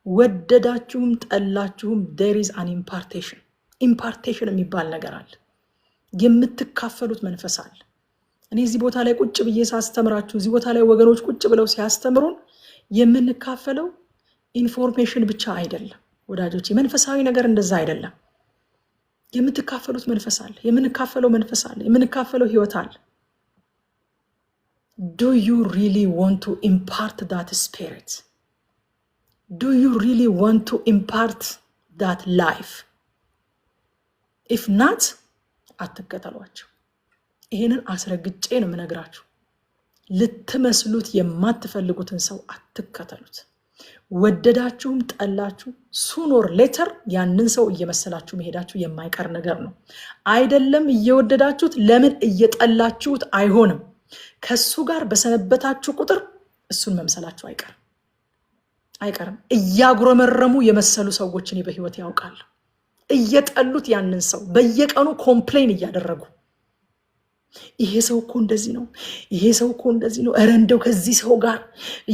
ወደዳችሁም ጠላችሁም there is an impartation የሚባል ነገር አለ። የምትካፈሉት መንፈስ አለ። እኔ እዚህ ቦታ ላይ ቁጭ ብዬ ሳስተምራችሁ፣ እዚህ ቦታ ላይ ወገኖች ቁጭ ብለው ሲያስተምሩን የምንካፈለው ኢንፎርሜሽን ብቻ አይደለም ወዳጆች። የመንፈሳዊ ነገር እንደዛ አይደለም። የምትካፈሉት መንፈስ አለ፣ የምንካፈለው መንፈስ አለ፣ የምንካፈለው ህይወት አለ። Do you really want to impart that spirit? Do you really want to impart that life? If not, አትከተሏቸው። ይሄንን አስረግጬ ነው የምነግራችሁ። ልትመስሉት የማትፈልጉትን ሰው አትከተሉት። ወደዳችሁም ጠላችሁ sooner or later ያንን ሰው እየመሰላችሁ መሄዳችሁ የማይቀር ነገር ነው። አይደለም እየወደዳችሁት ለምን እየጠላችሁት አይሆንም። ከሱ ጋር በሰነበታችሁ ቁጥር እሱን መምሰላችሁ አይቀርም። እያጉረመረሙ የመሰሉ ሰዎችን በህይወት ያውቃሉ። እየጠሉት ያንን ሰው በየቀኑ ኮምፕሌን እያደረጉ ይሄ ሰው እኮ እንደዚህ ነው፣ ይሄ ሰው እኮ እንደዚህ ነው፣ ኧረ እንደው ከዚህ ሰው ጋር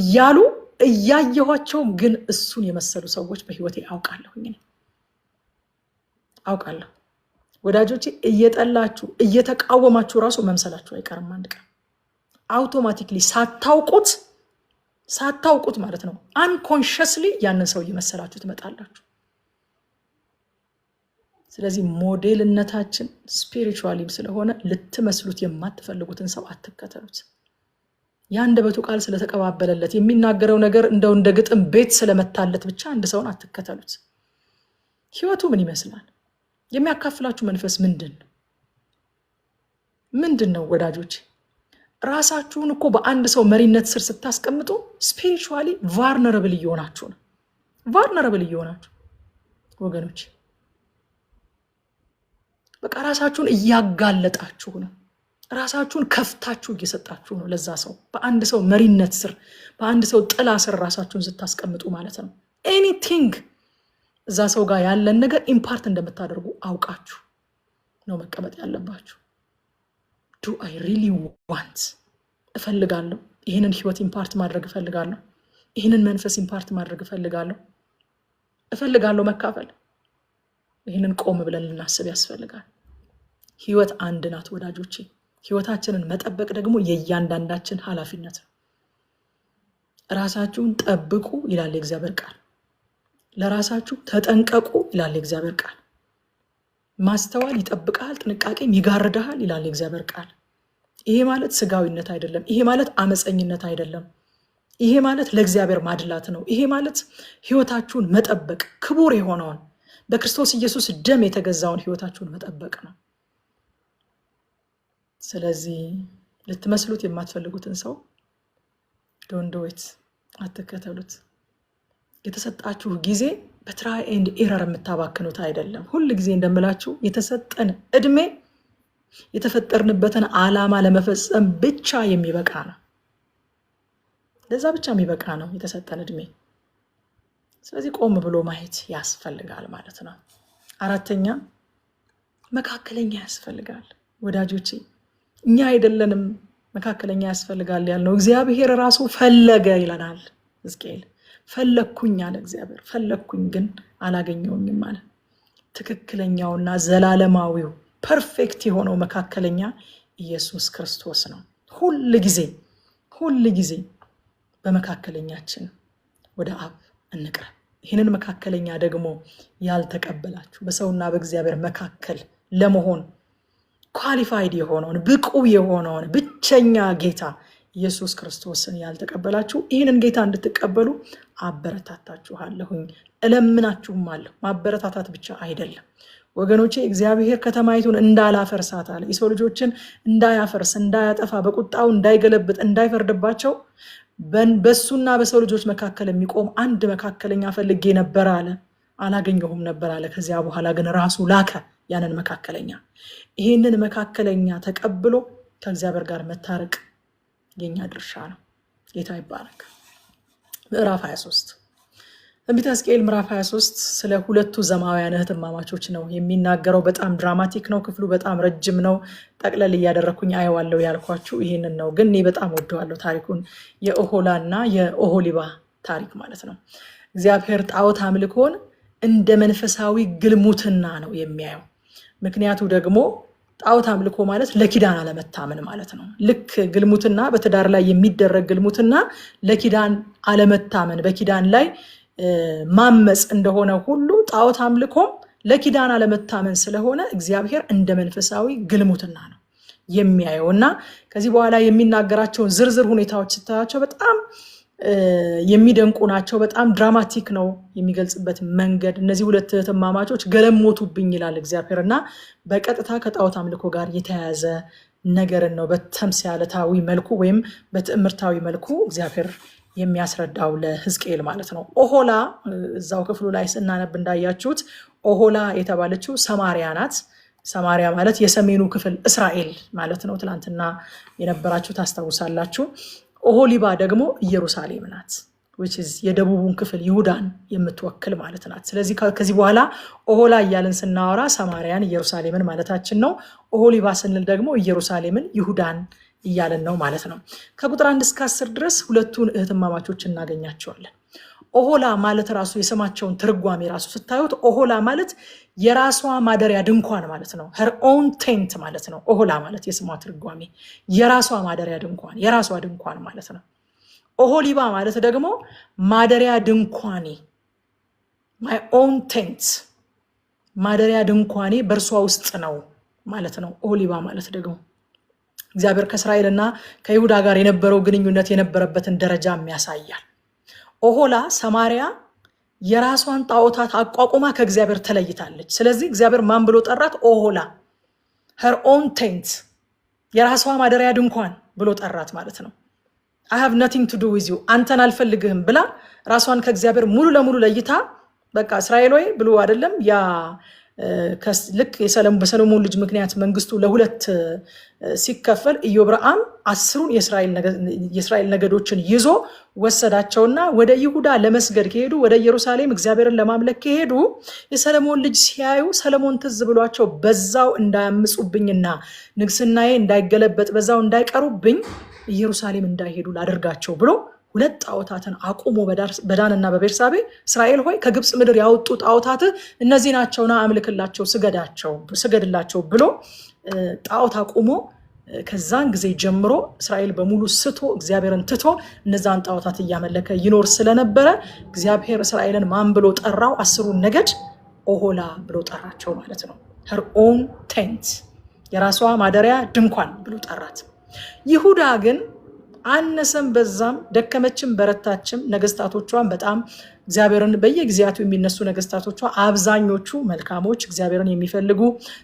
እያሉ እያየኋቸው ግን እሱን የመሰሉ ሰዎች በህይወቴ አውቃለሁ። ወዳጆቼ እየጠላችሁ እየተቃወማችሁ ራሱ መምሰላችሁ አይቀርም። አንድ ቀን አውቶማቲክሊ ሳታውቁት ማለት ነው አንኮንሽስሊ ያንን ሰው እየመሰላችሁ ትመጣላችሁ። ስለዚህ ሞዴልነታችን ስፒሪቹዋሊም ስለሆነ ልትመስሉት የማትፈልጉትን ሰው አትከተሉት። ያንደበቱ ቃል ስለተቀባበለለት የሚናገረው ነገር እንደው እንደ ግጥም ቤት ስለመታለት ብቻ አንድ ሰውን አትከተሉት። ህይወቱ ምን ይመስላል? የሚያካፍላችሁ መንፈስ ምንድን ነው? ወዳጆች ራሳችሁን እኮ በአንድ ሰው መሪነት ስር ስታስቀምጡ ስፒሪቹዋሊ ቫልነረብል እየሆናችሁ ወገኖች። በቃ ራሳችሁን እያጋለጣችሁ ነው። ራሳችሁን ከፍታችሁ እየሰጣችሁ ነው ለዛ ሰው። በአንድ ሰው መሪነት ስር በአንድ ሰው ጥላ ስር ራሳችሁን ስታስቀምጡ ማለት ነው ኤኒቲንግ እዛ ሰው ጋር ያለን ነገር ኢምፓርት እንደምታደርጉ አውቃችሁ ነው መቀመጥ ያለባችሁ። Do I really want? እፈልጋለሁ ይህንን ህይወት ኢምፓርት ማድረግ እፈልጋለሁ። ይህንን መንፈስ ኢምፓርት ማድረግ እፈልጋለሁ መካፈል። ይህንን ቆም ብለን ልናስብ ያስፈልጋል። ህይወት አንድ ናት ወዳጆቼ። ህይወታችንን መጠበቅ ደግሞ የእያንዳንዳችን ኃላፊነት ነው። ራሳችሁን ጠብቁ ይላል የእግዚአብሔር ቃል። ለራሳችሁ ተጠንቀቁ ይላል የእግዚአብሔር ቃል። ማስተዋል ይጠብቃል፣ ጥንቃቄም ይጋርዳል ይላል የእግዚአብሔር ቃል። ይሄ ማለት ስጋዊነት አይደለም። ይሄ ማለት አመፀኝነት አይደለም። ይሄ ማለት ለእግዚአብሔር ማድላት ነው። ይሄ ማለት ህይወታችሁን መጠበቅ፣ ክቡር የሆነውን በክርስቶስ ኢየሱስ ደም የተገዛውን ህይወታችሁን መጠበቅ ነው። ስለዚህ ልትመስሉት የማትፈልጉትን ሰው ዶንት ዱ ኢት፣ አትከተሉት። የተሰጣችሁ ጊዜ በትራይ ኤንድ ኤረር የምታባክኑት አይደለም። ሁሉ ጊዜ እንደምላችሁ የተሰጠን እድሜ የተፈጠርንበትን ዓላማ ለመፈጸም ብቻ የሚበቃ ነው። ለዛ ብቻ የሚበቃ ነው የተሰጠን እድሜ። ስለዚህ ቆም ብሎ ማየት ያስፈልጋል ማለት ነው። አራተኛ መካከለኛ ያስፈልጋል ወዳጆቼ። እኛ አይደለንም መካከለኛ ያስፈልጋል ያልነው፣ እግዚአብሔር ራሱ ፈለገ ይለናል ሕዝቅኤል። ፈለኩኝ አለ እግዚአብሔር። ፈለኩኝ ግን አላገኘውኝም አለ። ትክክለኛውና ዘላለማዊው ፐርፌክት የሆነው መካከለኛ ኢየሱስ ክርስቶስ ነው። ሁል ጊዜ በመካከለኛችን ወደ አብ እንቅረብ። ይህንን መካከለኛ ደግሞ ያልተቀበላችሁ በሰውና በእግዚአብሔር መካከል ለመሆን ኳሊፋይድ የሆነውን ብቁ የሆነውን ብቸኛ ጌታ ኢየሱስ ክርስቶስን ያልተቀበላችሁ ይህንን ጌታ እንድትቀበሉ አበረታታችኋለሁኝ፣ እለምናችሁም አለሁ። ማበረታታት ብቻ አይደለም ወገኖቼ፣ እግዚአብሔር ከተማይቱን እንዳላፈርሳት አለ። የሰው ልጆችን እንዳያፈርስ፣ እንዳያጠፋ፣ በቁጣው እንዳይገለብጥ፣ እንዳይፈርድባቸው በሱና በሰው ልጆች መካከል የሚቆም አንድ መካከለኛ ፈልጌ ነበር አለ። አላገኘሁም ነበር አለ። ከዚያ በኋላ ግን ራሱ ላከ ያንን መካከለኛ። ይህንን መካከለኛ ተቀብሎ ከእግዚአብሔር ጋር መታረቅ የኛ ድርሻ ነው። ጌታ ይባረክ። ምዕራፍ 23 ትንቢተ ሕዝቅኤል ምዕራፍ 23 ስለ ሁለቱ ዘማውያን እህትማማቾች ነው የሚናገረው። በጣም ድራማቲክ ነው ክፍሉ፣ በጣም ረጅም ነው። ጠቅለል እያደረኩኝ አየዋለሁ ያልኳችሁ ይህንን ነው፣ ግን እኔ በጣም ወደዋለሁ ታሪኩን። የኦሆላና የኦሆሊባ ታሪክ ማለት ነው። እግዚአብሔር ጣዖት አምልኮን እንደ መንፈሳዊ ግልሙትና ነው የሚያየው። ምክንያቱ ደግሞ ጣዖት አምልኮ ማለት ለኪዳን አለመታመን ማለት ነው። ልክ ግልሙትና በትዳር ላይ የሚደረግ ግልሙትና ለኪዳን አለመታመን፣ በኪዳን ላይ ማመፅ እንደሆነ ሁሉ ጣዖት አምልኮም ለኪዳን አለመታመን ስለሆነ እግዚአብሔር እንደ መንፈሳዊ ግልሙትና ነው የሚያየውና ከዚህ በኋላ የሚናገራቸው ዝርዝር ሁኔታዎች ስታያቸው በጣም የሚደንቁ ናቸው። በጣም ድራማቲክ ነው የሚገልጽበት መንገድ። እነዚህ ሁለት እህትማማቾች ገለሞቱብኝ ይላል እግዚአብሔርና በቀጥታ ከጣዖት አምልኮ ጋር የተያያዘ ነገርን ነው በተምሳሌታዊ መልኩ ወይም በትዕምርታዊ መልኩ እግዚአብሔር የሚያስረዳው ለሕዝቅኤል ማለት ነው። ኦሆላ እዛው ክፍሉ ላይ ስናነብ እንዳያችሁት ኦሆላ የተባለችው ሰማሪያ ናት። ሰማሪያ ማለት የሰሜኑ ክፍል እስራኤል ማለት ነው። ትላንትና የነበራችሁ ታስታውሳላችሁ። ኦሆሊባ ደግሞ ኢየሩሳሌም ናት which is የደቡቡን ክፍል ይሁዳን የምትወክል ማለት ናት። ስለዚህ ከዚህ በኋላ ኦሆላ እያልን ስናወራ ሰማሪያን ኢየሩሳሌምን ማለታችን ነው። ኦሆሊባ ስንል ደግሞ ኢየሩሳሌምን ይሁዳን እያልን ነው ማለት ነው። ከቁጥር 1 እስከ 10 ድረስ ሁለቱን እህትማማቾች እናገኛቸዋለን። ኦሆላ ማለት ራሱ የስማቸውን ትርጓሜ ራሱ ስታዩት ኦሆላ ማለት የራሷ ማደሪያ ድንኳን ማለት ነው። her own tent ማለት ነው። ኦሆላ ማለት የስሟ ትርጓሜ የራሷ ማደሪያ ድንኳን፣ የራሷ ድንኳን ማለት ነው። ኦሆሊባ ማለት ደግሞ ማደሪያ ድንኳኔ my own tent፣ ማደሪያ ድንኳኔ በእርሷ ውስጥ ነው ማለት ነው። ኦሆሊባ ማለት ደግሞ እግዚአብሔር ከእስራኤልና ከይሁዳ ጋር የነበረው ግንኙነት የነበረበትን ደረጃ የሚያሳያል። ኦሆላ ሰማሪያ የራሷን ጣዖታት አቋቁማ ከእግዚአብሔር ተለይታለች። ስለዚህ እግዚአብሔር ማን ብሎ ጠራት? ኦሆላ her own tent፣ የራሷ ማደሪያ ድንኳን ብሎ ጠራት ማለት ነው። I have nothing to do with you፣ አንተን አልፈልግህም ብላ ራሷን ከእግዚአብሔር ሙሉ ለሙሉ ለይታ በቃ እስራኤል ወይ ብሎ አይደለም ያ ልክ በሰሎሞን ልጅ ምክንያት መንግስቱ ለሁለት ሲከፈል ኢዮብራም 10ን የእስራኤል ነገዶችን ይዞ ወሰዳቸውና ወደ ይሁዳ ለመስገድ ከሄዱ ወደ ኢየሩሳሌም እግዚአብሔርን ለማምለክ ከሄዱ የሰሎሞን ልጅ ሲያዩ ሰሎሞን ትዝ ብሏቸው በዛው እንዳያምጹብኝና ንግስናዬ እንዳይገለበጥ በዛው እንዳይቀሩብኝ ኢየሩሳሌም እንዳይሄዱ ላደርጋቸው ብሎ ሁለት ጣዖታትን አቁሞ በዳንና በቤርሳቤ እስራኤል ሆይ ከግብጽ ምድር ያወጡ ጣዖታት እነዚህ ናቸውና አምልክላቸው ስገድላቸው ብሎ ጣዖት አቁሞ ከዛን ጊዜ ጀምሮ እስራኤል በሙሉ ስቶ እግዚአብሔርን ትቶ እነዛን ጣዖታት እያመለከ ይኖር ስለነበረ እግዚአብሔር እስራኤልን ማን ብሎ ጠራው? 10ን ነገድ ኦሆላ ብሎ ጠራቸው ማለት ነው። her own tent፣ የራሷ ማደሪያ ድንኳን ብሎ ጠራት። ይሁዳ ግን አነሰም በዛም ደከመችም በረታችም ነገስታቶቿን በጣም እግዚአብሔርን በየጊዜያቱ የሚነሱ ነገስታቶቿ አብዛኞቹ መልካሞች፣ እግዚአብሔርን የሚፈልጉ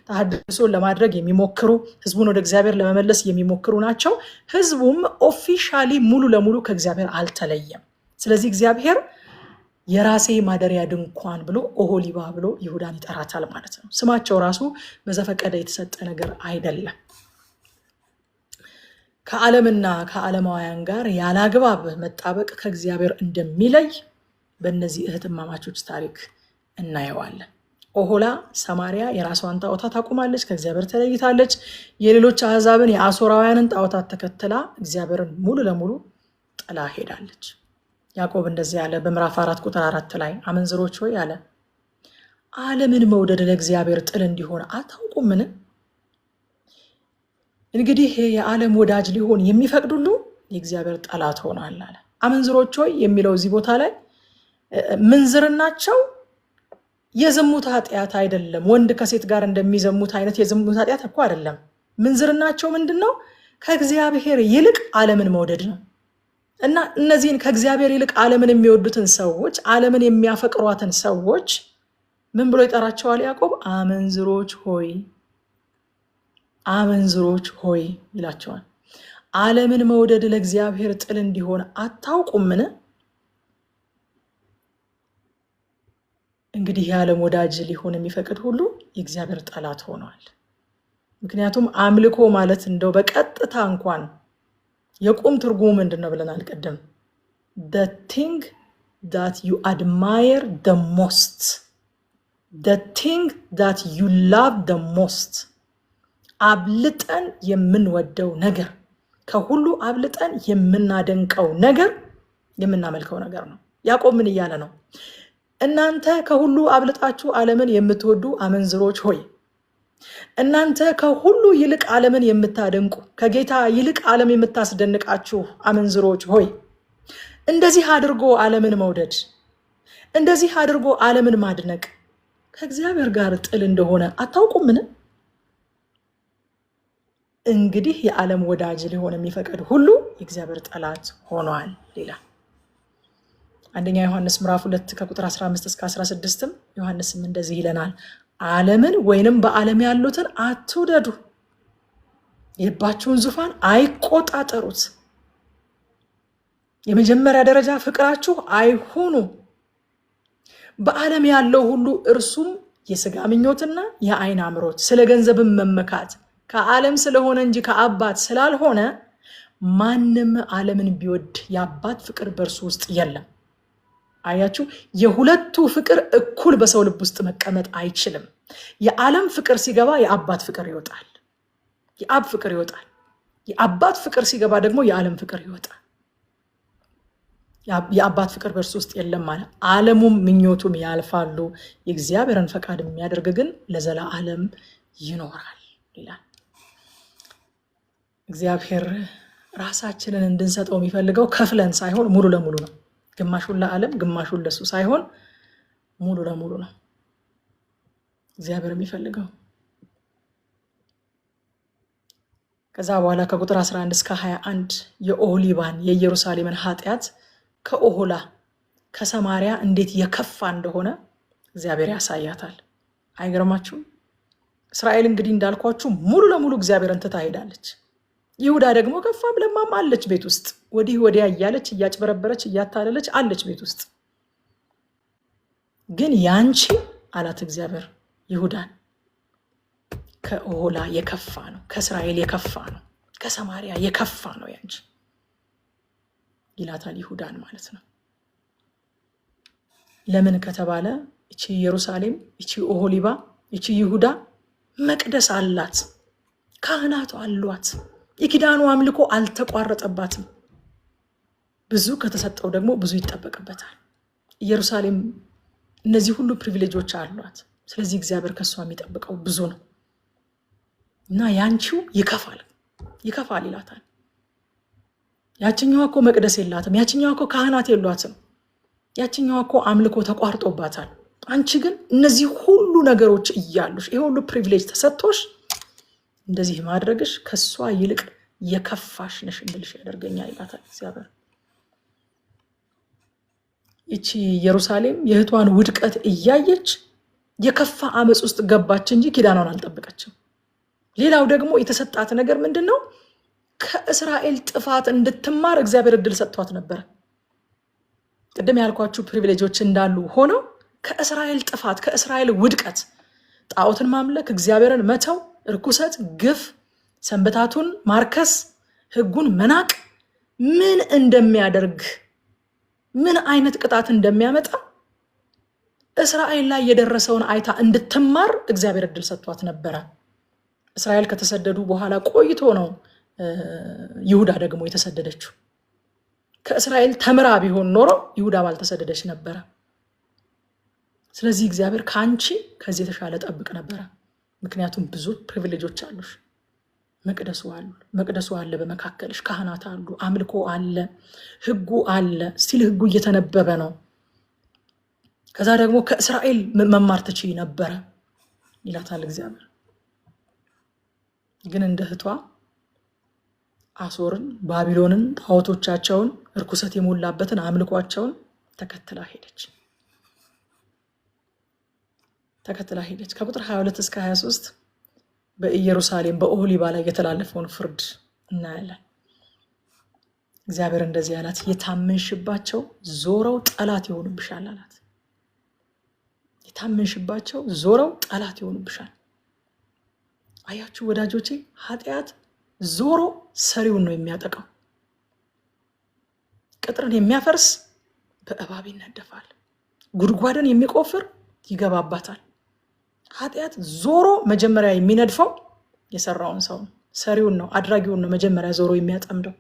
ተሐድሶን ለማድረግ የሚሞክሩ ህዝቡን ወደ እግዚአብሔር ለመመለስ የሚሞክሩ ናቸው። ህዝቡም ኦፊሻሊ ሙሉ ለሙሉ ከእግዚአብሔር አልተለየም። ስለዚህ እግዚአብሔር የራሴ ማደሪያ ድንኳን ብሎ ኦሆሊባ ብሎ ይሁዳን ይጠራታል ማለት ነው። ስማቸው ራሱ በዘፈቀደ የተሰጠ ነገር አይደለም። ከዓለምና ከዓለማውያን ጋር ያላግባብ መጣበቅ ከእግዚአብሔር እንደሚለይ በእነዚህ እህትማማቾች ታሪክ እናየዋለን። ኦሆላ ሰማሪያ የራሷን ጣዖታት አቁማለች፣ ከእግዚአብሔር ተለይታለች። የሌሎች አሕዛብን የአሦራውያንን ጣዖታት ተከትላ እግዚአብሔርን ሙሉ ለሙሉ ጥላ ሄዳለች። ያዕቆብ እንደዚህ ያለ በምዕራፍ 4 ቁጥር 4 ላይ አመንዝሮች ሆይ አለ ዓለምን መውደድ ለእግዚአብሔር ጥል እንዲሆን አታውቁምን? እንግዲህ የዓለም ወዳጅ ሊሆን የሚፈቅድ ሁሉ የእግዚአብሔር ጠላት ሆኗል አለ። አመንዝሮች ሆይ የሚለው እዚህ ቦታ ላይ ምንዝርናቸው የዝሙት ኃጢአት አይደለም። ወንድ ከሴት ጋር እንደሚዘሙት አይነት የዝሙት ኃጢአት እኮ አይደለም። ምንዝርናቸው ምንድነው? ከእግዚአብሔር ይልቅ ዓለምን መውደድ ነው። እና እነዚህን ከእግዚአብሔር ይልቅ ዓለምን የሚወዱትን ሰዎች፣ ዓለምን የሚያፈቅሯትን ሰዎች ምን ብሎ ይጠራቸዋል ያዕቆብ? አመንዝሮች ሆይ፣ አመንዝሮች ሆይ ይላቸዋል። ዓለምን መውደድ ለእግዚአብሔር ጥል እንዲሆን አታውቁምን? እንግዲህ የዓለም ወዳጅ ሊሆን የሚፈቅድ ሁሉ የእግዚአብሔር ጠላት ሆኗል። ምክንያቱም አምልኮ ማለት እንደው በቀጥታ እንኳን የቁም ትርጉሙ ምንድነው ብለናል ቀደም? the thing that you admire the most, the thing that you love the most፣ አብልጠን የምንወደው ነገር፣ ከሁሉ አብልጠን የምናደንቀው ነገር፣ የምናመልከው ነገር ነው። ያዕቆብ ምን እያለ ነው? እናንተ ከሁሉ አብልጣችሁ ዓለምን የምትወዱ አመንዝሮች ሆይ፣ እናንተ ከሁሉ ይልቅ ዓለምን የምታደንቁ፣ ከጌታ ይልቅ ዓለም የምታስደንቃችሁ አመንዝሮች ሆይ፣ እንደዚህ አድርጎ ዓለምን መውደድ፣ እንደዚህ አድርጎ ዓለምን ማድነቅ ከእግዚአብሔር ጋር ጥል እንደሆነ አታውቁምን? እንግዲህ የዓለም ወዳጅ ሊሆን የሚፈቅድ ሁሉ የእግዚአብሔር ጠላት ሆኗል ይላል። አንደኛ ዮሐንስ ምዕራፍ 2 ከቁጥር 15 እስከ 16 ዮሐንስም እንደዚህ ይለናል፣ ዓለምን ወይንም በዓለም ያሉትን አትውደዱ፣ የልባችሁን ዙፋን አይቆጣጠሩት። የመጀመሪያ ደረጃ ፍቅራችሁ አይሁኑ። በዓለም ያለው ሁሉ እርሱም የሥጋ ምኞትና የዓይን አምሮት፣ ስለ ገንዘብም መመካት ከዓለም ስለሆነ እንጂ ከአባት ስላልሆነ ማንም ዓለምን ቢወድ የአባት ፍቅር በእርሱ ውስጥ የለም። አያችሁ፣ የሁለቱ ፍቅር እኩል በሰው ልብ ውስጥ መቀመጥ አይችልም። የዓለም ፍቅር ሲገባ የአባት ፍቅር ይወጣል፣ የአብ ፍቅር ይወጣል። የአባት ፍቅር ሲገባ ደግሞ የዓለም ፍቅር ይወጣል። የአባት ፍቅር በእርሱ ውስጥ የለም ማለት ዓለሙም ምኞቱም ያልፋሉ፣ የእግዚአብሔርን ፈቃድ የሚያደርግ ግን ለዘላለም ይኖራል ይላል። እግዚአብሔር ራሳችንን እንድንሰጠው የሚፈልገው ከፍለን ሳይሆን ሙሉ ለሙሉ ነው። ግማሹን ለዓለም ግማሹን ለሱ ሳይሆን ሙሉ ለሙሉ ነው እግዚአብሔር የሚፈልገው። ከዛ በኋላ ከቁጥር 11 እስከ 21 የኦሆሊባን የኢየሩሳሌምን ኃጢአት ከኦሆላ ከሰማሪያ እንዴት የከፋ እንደሆነ እግዚአብሔር ያሳያታል። አይገርማችሁም? እስራኤል እንግዲህ እንዳልኳችሁ ሙሉ ለሙሉ እግዚአብሔርን ትታ ሄዳለች። ይሁዳ ደግሞ ከፋም ለማም አለች ቤት ውስጥ ወዲህ ወዲያ እያለች እያጭበረበረች እያታለለች አለች ቤት ውስጥ። ግን ያንቺ አላት እግዚአብሔር ይሁዳን ከኦሆላ የከፋ ነው፣ ከእስራኤል የከፋ ነው፣ ከሰማሪያ የከፋ ነው ያንቺ ይላታል ይሁዳን ማለት ነው። ለምን ከተባለ እቺ ኢየሩሳሌም፣ እቺ ኦሆሊባ፣ እቺ ይሁዳ መቅደስ አላት፣ ካህናቱ አሏት፣ የኪዳኑ አምልኮ አልተቋረጠባትም። ብዙ ከተሰጠው ደግሞ ብዙ ይጠበቅበታል። ኢየሩሳሌም እነዚህ ሁሉ ፕሪቪሌጆች አሏት። ስለዚህ እግዚአብሔር ከሷ የሚጠብቀው ብዙ ነው እና ያንቺው ይከፋል ይላታል። ያችኛዋ እኮ መቅደስ የላትም፣ ያችኛዋ እኮ ካህናት የሏትም፣ ያችኛዋ እኮ አምልኮ ተቋርጦባታል። አንቺ ግን እነዚህ ሁሉ ነገሮች እያሉሽ ይሄ ሁሉ ፕሪቪሌጅ ተሰጥቶሽ እንደዚህ ማድረግሽ ከሷ ይልቅ የከፋሽ ነሽ እንድልሽ ያደርገኛል ይላታል እግዚአብሔር። እቺ ኢየሩሳሌም የእህቷን ውድቀት እያየች የከፋ አመጽ ውስጥ ገባች እንጂ ኪዳኗን አልጠበቀችም። ሌላው ደግሞ የተሰጣት ነገር ምንድነው? ከእስራኤል ጥፋት እንድትማር እግዚአብሔር እድል ሰጥቷት ነበር። ቅድም ያልኳችሁ ፕሪቪሌጆች እንዳሉ ሆነው ከእስራኤል ጥፋት፣ ከእስራኤል ውድቀት፣ ጣዖትን ማምለክ፣ እግዚአብሔርን መተው፣ ርኩሰት፣ ግፍ፣ ሰንበታቱን ማርከስ፣ ሕጉን መናቅ ምን እንደሚያደርግ ምን አይነት ቅጣት እንደሚያመጣ እስራኤል ላይ የደረሰውን አይታ እንድትማር እግዚአብሔር እድል ሰጥቷት ነበረ። እስራኤል ከተሰደዱ በኋላ ቆይቶ ነው ይሁዳ ደግሞ የተሰደደችው። ከእስራኤል ተምራ ቢሆን ኖሮ ይሁዳ ባልተሰደደች ነበረ። ስለዚህ እግዚአብሔር ከአንቺ ከዚህ የተሻለ ጠብቅ ነበረ። ምክንያቱም ብዙ ፕሪቪሌጆች አሉሽ። መቅደሱ አለ፣ በመካከልሽ ካህናት አሉ፣ አምልኮ አለ፣ ሕጉ አለ። ስቲል ሕጉ እየተነበበ ነው። ከዛ ደግሞ ከእስራኤል መማር ትችይ ነበረ ይላታል እግዚአብሔር። ግን እንደ እህቷ አሶርን፣ ባቢሎንን፣ ጣዖቶቻቸውን፣ እርኩሰት የሞላበትን አምልኳቸውን ተከትላ ሄደች። ከቁጥር 22 እስከ 23 በኢየሩሳሌም በኦሆሊባ ላይ የተላለፈውን ፍርድ እናያለን። እግዚአብሔር እንደዚህ አላት፣ የታመንሽባቸው ዞረው ጠላት ይሆኑብሻል አላት። የታመንሽባቸው ዞረው ጠላት ይሆኑብሻል። አያችሁ ወዳጆቼ፣ ኃጢአት ዞሮ ሰሪውን ነው የሚያጠቃው። ቅጥርን የሚያፈርስ በእባብ ይነደፋል፣ ጉድጓድን የሚቆፍር ይገባባታል። ኃጢአት ዞሮ መጀመሪያ የሚነድፈው የሰራውን ሰው ነው፣ ሰሪውን ነው፣ አድራጊውን ነው መጀመሪያ ዞሮ የሚያጠምደው።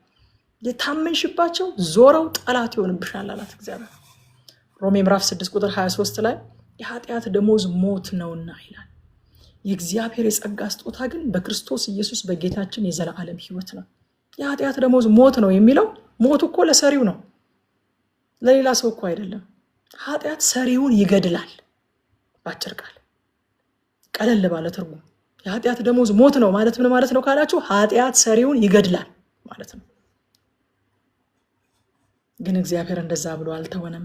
የታመንሽባቸው ዞረው ጠላት ይሆንብሻል አላት እግዚአብሔር። ሮሜ ምዕራፍ 6 ቁጥር 23 ላይ የኃጢአት ደሞዝ ሞት ነውና ይላል። የእግዚአብሔር የጸጋ ስጦታ ግን በክርስቶስ ኢየሱስ በጌታችን የዘላለም ሕይወት ነው። የኃጢአት ደሞዝ ሞት ነው የሚለው ሞቱ እኮ ለሰሪው ነው፣ ለሌላ ሰው እኮ አይደለም። ኃጢአት ሰሪውን ይገድላል። ባጭር ቃል ቀለል ባለ ትርጉም የኃጢአት ደሞዝ ሞት ነው ማለት ምን ማለት ነው ካላችሁ ኃጢአት ሰሪውን ይገድላል ማለት ነው። ግን እግዚአብሔር እንደዛ ብሎ አልተወንም።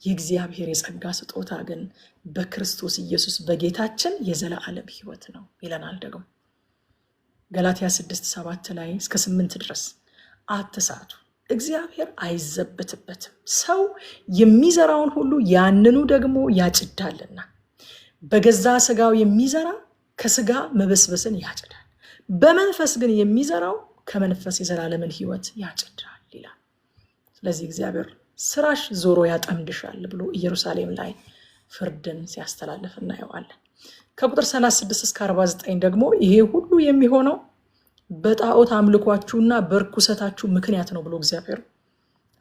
የእግዚአብሔር የጸጋ ስጦታ ግን በክርስቶስ ኢየሱስ በጌታችን የዘላለም ሕይወት ነው ይለናል። ደግሞ ገላትያ 6:7 ላይ እስከ 8 ድረስ አትሳቱ፣ እግዚአብሔር አይዘበትበትም፣ ሰው የሚዘራውን ሁሉ ያንኑ ደግሞ ያጭዳልና፣ በገዛ ስጋው የሚዘራ ከስጋ መበስበስን ያጭዳል፣ በመንፈስ ግን የሚዘራው ከመንፈስ የዘላለምን ሕይወት ያጭዳል ይላል። ስለዚህ እግዚአብሔር ስራሽ ዞሮ ያጠምድሻል ብሎ ኢየሩሳሌም ላይ ፍርድን ሲያስተላልፍ እናየዋለን። ከቁጥር 36 እስከ 49 ደግሞ ይሄ ሁሉ የሚሆነው በጣዖት አምልኳችሁና በርኩሰታችሁ ምክንያት ነው ብሎ እግዚአብሔር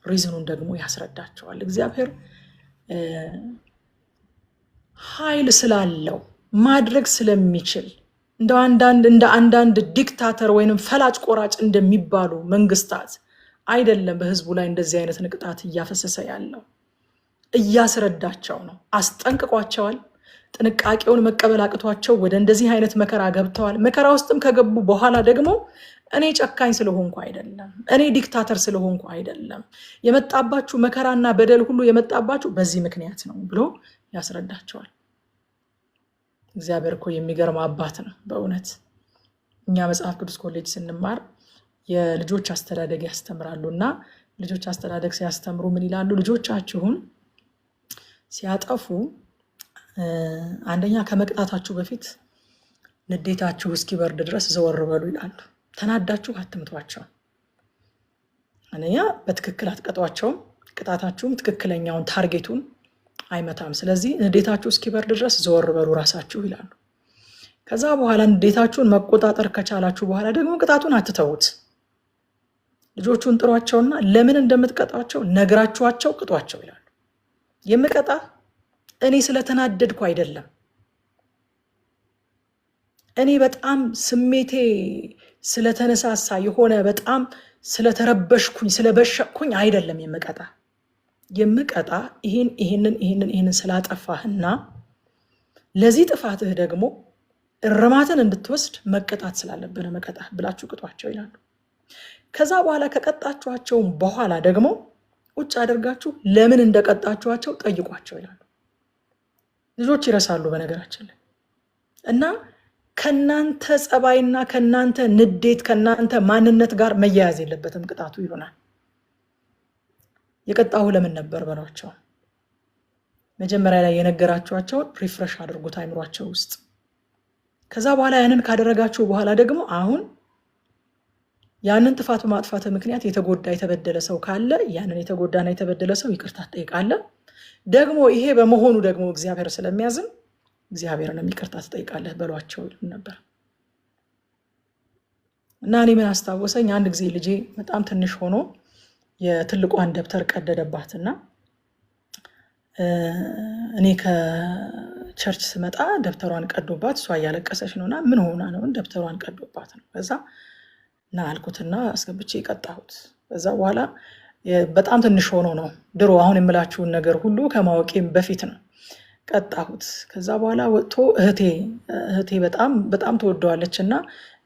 ሪዝኑን ደግሞ ያስረዳቸዋል። እግዚአብሔር ኃይል ስላለው ማድረግ ስለሚችል እንደ አንዳንድ ዲክታተር ወይንም ፈላጭ ቆራጭ እንደሚባሉ መንግስታት አይደለም በህዝቡ ላይ እንደዚህ አይነት ንቅጣት እያፈሰሰ ያለው። እያስረዳቸው ነው፣ አስጠንቅቋቸዋል። ጥንቃቄውን መቀበል አቅቷቸው ወደ እንደዚህ አይነት መከራ ገብተዋል። መከራ ውስጥም ከገቡ በኋላ ደግሞ እኔ ጨካኝ ስለሆንኩ አይደለም፣ እኔ ዲክታተር ስለሆንኩ አይደለም፣ የመጣባችሁ መከራና በደል ሁሉ የመጣባችሁ በዚህ ምክንያት ነው ብሎ ያስረዳቸዋል። እግዚአብሔር እኮ የሚገርም አባት ነው በእውነት። እኛ መጽሐፍ ቅዱስ ኮሌጅ ስንማር የልጆች አስተዳደግ ያስተምራሉ እና ልጆች አስተዳደግ ሲያስተምሩ ምን ይላሉ? ልጆቻችሁን ሲያጠፉ አንደኛ ከመቅጣታችሁ በፊት ንዴታችሁ እስኪበርድ ድረስ ዘወር በሉ ይላሉ። ተናዳችሁ አትምቷቸው። አንደኛ በትክክል አትቀጧቸውም፣ ቅጣታችሁም ትክክለኛውን ታርጌቱን አይመታም። ስለዚህ ንዴታችሁ እስኪበርድ ድረስ ዘወር በሉ ራሳችሁ ይላሉ። ከዛ በኋላ ንዴታችሁን መቆጣጠር ከቻላችሁ በኋላ ደግሞ ቅጣቱን አትተውት። ልጆቹን ጥሯቸውና ለምን እንደምትቀጣቸው ነግራችኋቸው ቅጧቸው ይላሉ። የምቀጣ እኔ ስለተናደድኩ አይደለም፣ እኔ በጣም ስሜቴ ስለተነሳሳ የሆነ በጣም ስለተረበሽኩኝ ስለበሸቅኩኝ አይደለም የምቀጣ ይህንን ስላጠፋህና ለዚህ ጥፋትህ ደግሞ እርማትን እንድትወስድ መቀጣት ስላለብን መቀጣ ብላችሁ ቅጧቸው ይላሉ። ከዛ በኋላ ከቀጣችኋቸውም በኋላ ደግሞ ቁጭ አድርጋችሁ ለምን እንደቀጣችኋቸው ጠይቋቸው ይላሉ። ልጆች ይረሳሉ በነገራችን ላይ እና ከናንተ ጸባይና ከናንተ ንዴት ከናንተ ማንነት ጋር መያያዝ የለበትም ቅጣቱ ይሆናል። የቀጣሁ ለምን ነበር በሏቸው። መጀመሪያ ላይ የነገራችኋቸውን ሪፍሬሽ አድርጉት አይምሯቸው ውስጥ። ከዛ በኋላ ያንን ካደረጋችሁ በኋላ ደግሞ አሁን ያንን ጥፋት በማጥፋት ምክንያት የተጎዳ የተበደለ ሰው ካለ ያንን የተጎዳና የተበደለ ሰው ይቅርታ ትጠይቃለህ። ደግሞ ይሄ በመሆኑ ደግሞ እግዚአብሔር ስለሚያዝን እግዚአብሔርንም ይቅርታ ትጠይቃለህ በሏቸው ነበር። እና እኔ ምን አስታወሰኝ፣ አንድ ጊዜ ልጄ በጣም ትንሽ ሆኖ የትልቋን ደብተር ቀደደባትና እኔ ከቸርች ስመጣ ደብተሯን ቀዶባት እሷ እያለቀሰች ነውና ምን ሆና ነው ደብተሯን ቀዶባት ነው። በዛ እና አልኩትና አስገብቼ ቀጣሁት። በዛ በኋላ በጣም ትንሽ ሆኖ ነው፣ ድሮ አሁን የምላችሁን ነገር ሁሉ ከማወቄም በፊት ነው ቀጣሁት። ከዛ በኋላ ወጥቶ እህቴ በጣም ትወደዋለች እና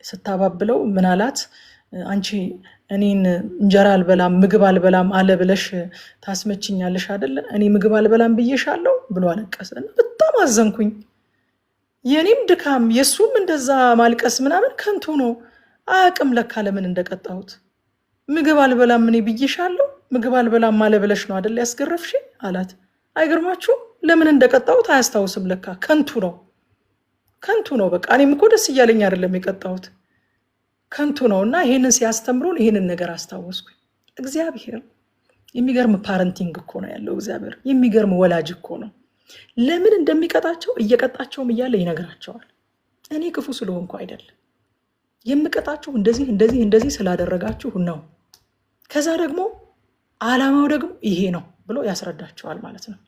ስታባብለው ምን አላት፣ አንቺ እኔን እንጀራ አልበላም ምግብ አልበላም አለ ብለሽ ታስመችኛለሽ አይደለ? እኔ ምግብ አልበላም ብዬሻለሁ ብሎ አለቀሰ። በጣም አዘንኩኝ። የኔም ድካም የሱም እንደዛ ማልቀስ ምናምን ከንቱ ነው። አያውቅም ለካ ለምን እንደቀጣሁት። ምግብ አልበላም እኔ ብዬሻለሁ፣ ምግብ አልበላም አለ ብለሽ ነው አይደል ያስገረፍሽ አላት። አይገርማችሁም? ለምን እንደቀጣሁት አያስታውስም ለካ። ከንቱ ነው በቃ። እኔም እኮ ደስ እያለኝ አይደለም የቀጣሁት፣ ከንቱ ነው። እና ይሄንን ሲያስተምሩን ይሄንን ነገር አስታወስኩኝ። እግዚአብሔር የሚገርም ፓረንቲንግ እኮ ነው ያለው። እግዚአብሔር የሚገርም ወላጅ እኮ ነው። ለምን እንደሚቀጣቸው እየቀጣቸውም እያለ ይነግራቸዋል። እኔ ክፉ ስለሆንኩ አይደለም የምቀጣችሁ፣ እንደዚህ ስላደረጋችሁ ነው። ከዛ ደግሞ ዓላማው ደግሞ ይሄ ነው ብሎ ያስረዳቸዋል ማለት ነው።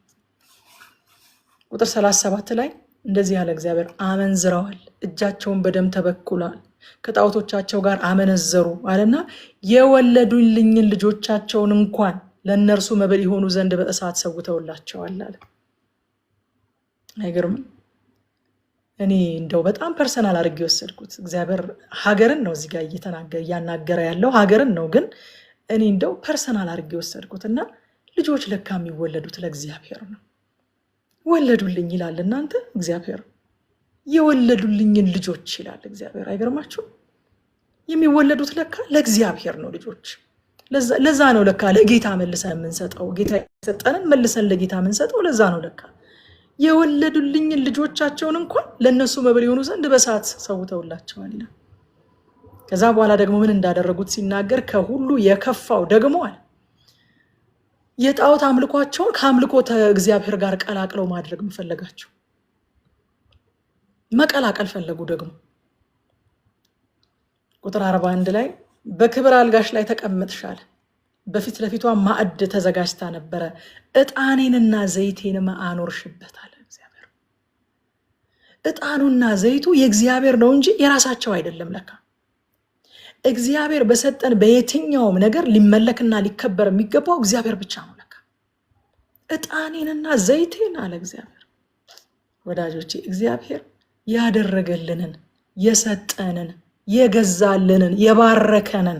ቁጥር 37 ላይ እንደዚህ ያለ እግዚአብሔር አመንዝረዋል፣ እጃቸውን በደም ተበክሏል፣ ከጣዖቶቻቸው ጋር አመነዘሩ አለና የወለዱልኝን ልጆቻቸውን እንኳን ለእነርሱ መብል የሆኑ ዘንድ በእሳት ሰውተውላቸዋል አለ። አይገርምም? እኔ እንደው በጣም ፐርሰናል አድርጌ ወሰድኩት። እግዚአብሔር ሀገርን ነው እዚህ ጋር እያናገረ ያለው ሀገርን ነው። ግን እኔ እንደው ፐርሰናል አድርጌ ወሰድኩት እና ልጆች ለካ የሚወለዱት ለእግዚአብሔር ነው። ወለዱልኝ ይላል እናንተ እግዚአብሔር የወለዱልኝን ልጆች ይላል እግዚአብሔር። አይገርማችሁ? የሚወለዱት ለካ ለእግዚአብሔር ነው ልጆች። ለዛ ነው ለካ ለጌታ መልሰን የምንሰጠው። ጌታ የሰጠንን መልሰን ለጌታ የምንሰጠው ለዛ ነው ለካ። የወለዱልኝን ልጆቻቸውን እንኳን ለነሱ መብል የሆኑ ዘንድ በእሳት ሰውተውላቸዋል ይላል። ከዛ በኋላ ደግሞ ምን እንዳደረጉት ሲናገር ከሁሉ የከፋው ደግሞ አለ የጣዖት አምልኳቸውን ከአምልኮተ እግዚአብሔር ጋር ቀላቅለው ማድረግ መፈለጋቸው። መቀላቀል ፈለጉ። ደግሞ ቁጥር 41 ላይ በክብር አልጋሽ ላይ ተቀመጥሻል፣ በፊት ለፊቷ ማዕድ ተዘጋጅታ ነበረ፣ ዕጣኔንና ዘይቴንም አኖርሽበት አለ እግዚአብሔር። ዕጣኑና ዘይቱ የእግዚአብሔር ነው እንጂ የራሳቸው አይደለም። ለካ እግዚአብሔር በሰጠን በየትኛውም ነገር ሊመለክና ሊከበር የሚገባው እግዚአብሔር ብቻ ነው። ለካ ዕጣኔንና ዘይቴን አለ እግዚአብሔር። ወዳጆቼ እግዚአብሔር ያደረገልንን የሰጠንን የገዛልንን የባረከንን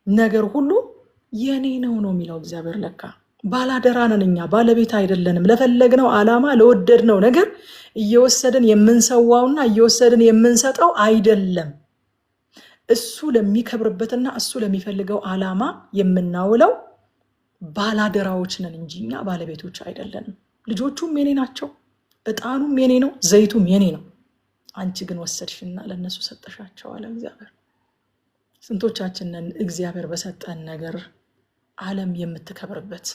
ነገር ሁሉ የኔ ነው የሚለው እግዚአብሔር። ለካ ባላደራ ነን እኛ፣ ባለቤት አይደለንም። ለፈለግነው ዓላማ ለወደድነው ነገር እየወሰድን የምንሰዋውና እየወሰድን የምንሰጠው አይደለም። እሱ ለሚከብርበትና እሱ ለሚፈልገው ዓላማ የምናውለው ባላደራዎች ነን እንጂ እኛ ባለቤቶች አይደለንም። ልጆቹም የኔ ናቸው፣ ዕጣኑም የኔ ነው፣ ዘይቱም የኔ ነው። አንቺ ግን ወሰድሽና ለነሱ ሰጠሻቸው አለ እግዚአብሔር። ስንቶቻችንን እግዚአብሔር በሰጠን ነገር ዓለም የምትከብርበት፣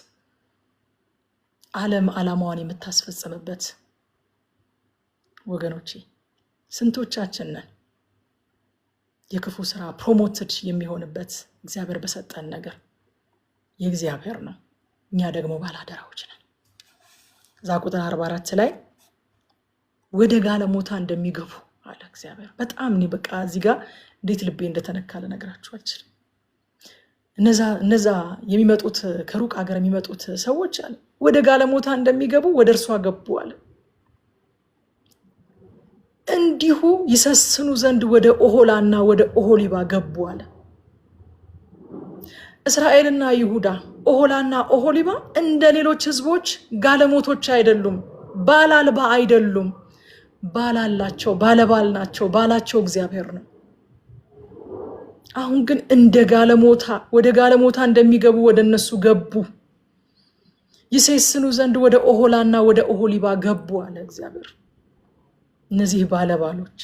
ዓለም ዓላማዋን የምታስፈጽምበት? ወገኖቼ ስንቶቻችንን የክፉ ስራ ፕሮሞትድ የሚሆንበት እግዚአብሔር በሰጠን ነገር የእግዚአብሔር ነው። እኛ ደግሞ ባላደራዎች ነን። እዛ ቁጥር 44 ላይ ወደ ጋለሞታ እንደሚገቡ አለ እግዚአብሔር። በጣም እኔ በቃ እዚህ ጋር እንዴት ልቤ እንደተነካ ልነግራችሁ አልችልም። እነዛ የሚመጡት ከሩቅ ሀገር የሚመጡት ሰዎች አለ ወደ ጋለሞታ እንደሚገቡ ወደ እርሷ ገቡ አለ። እንዲሁ ይሰስኑ ዘንድ ወደ ኦሆላና ወደ ኦሆሊባ ገቡ አለ። እስራኤልና ይሁዳ ኦሆላና ኦሆሊባ እንደ ሌሎች ህዝቦች ጋለሞቶች አይደሉም፣ ባል አልባ አይደሉም። ባል አላቸው፣ ባለባል ናቸው። ባላቸው እግዚአብሔር ነው። አሁን ግን እንደ ጋለሞታ ወደ ጋለሞታ እንደሚገቡ ወደ እነሱ ገቡ። ይሰስኑ ዘንድ ወደ ኦሆላና ወደ ኦሆሊባ ገቡ አለ እግዚአብሔር። እነዚህ ባለባሎች፣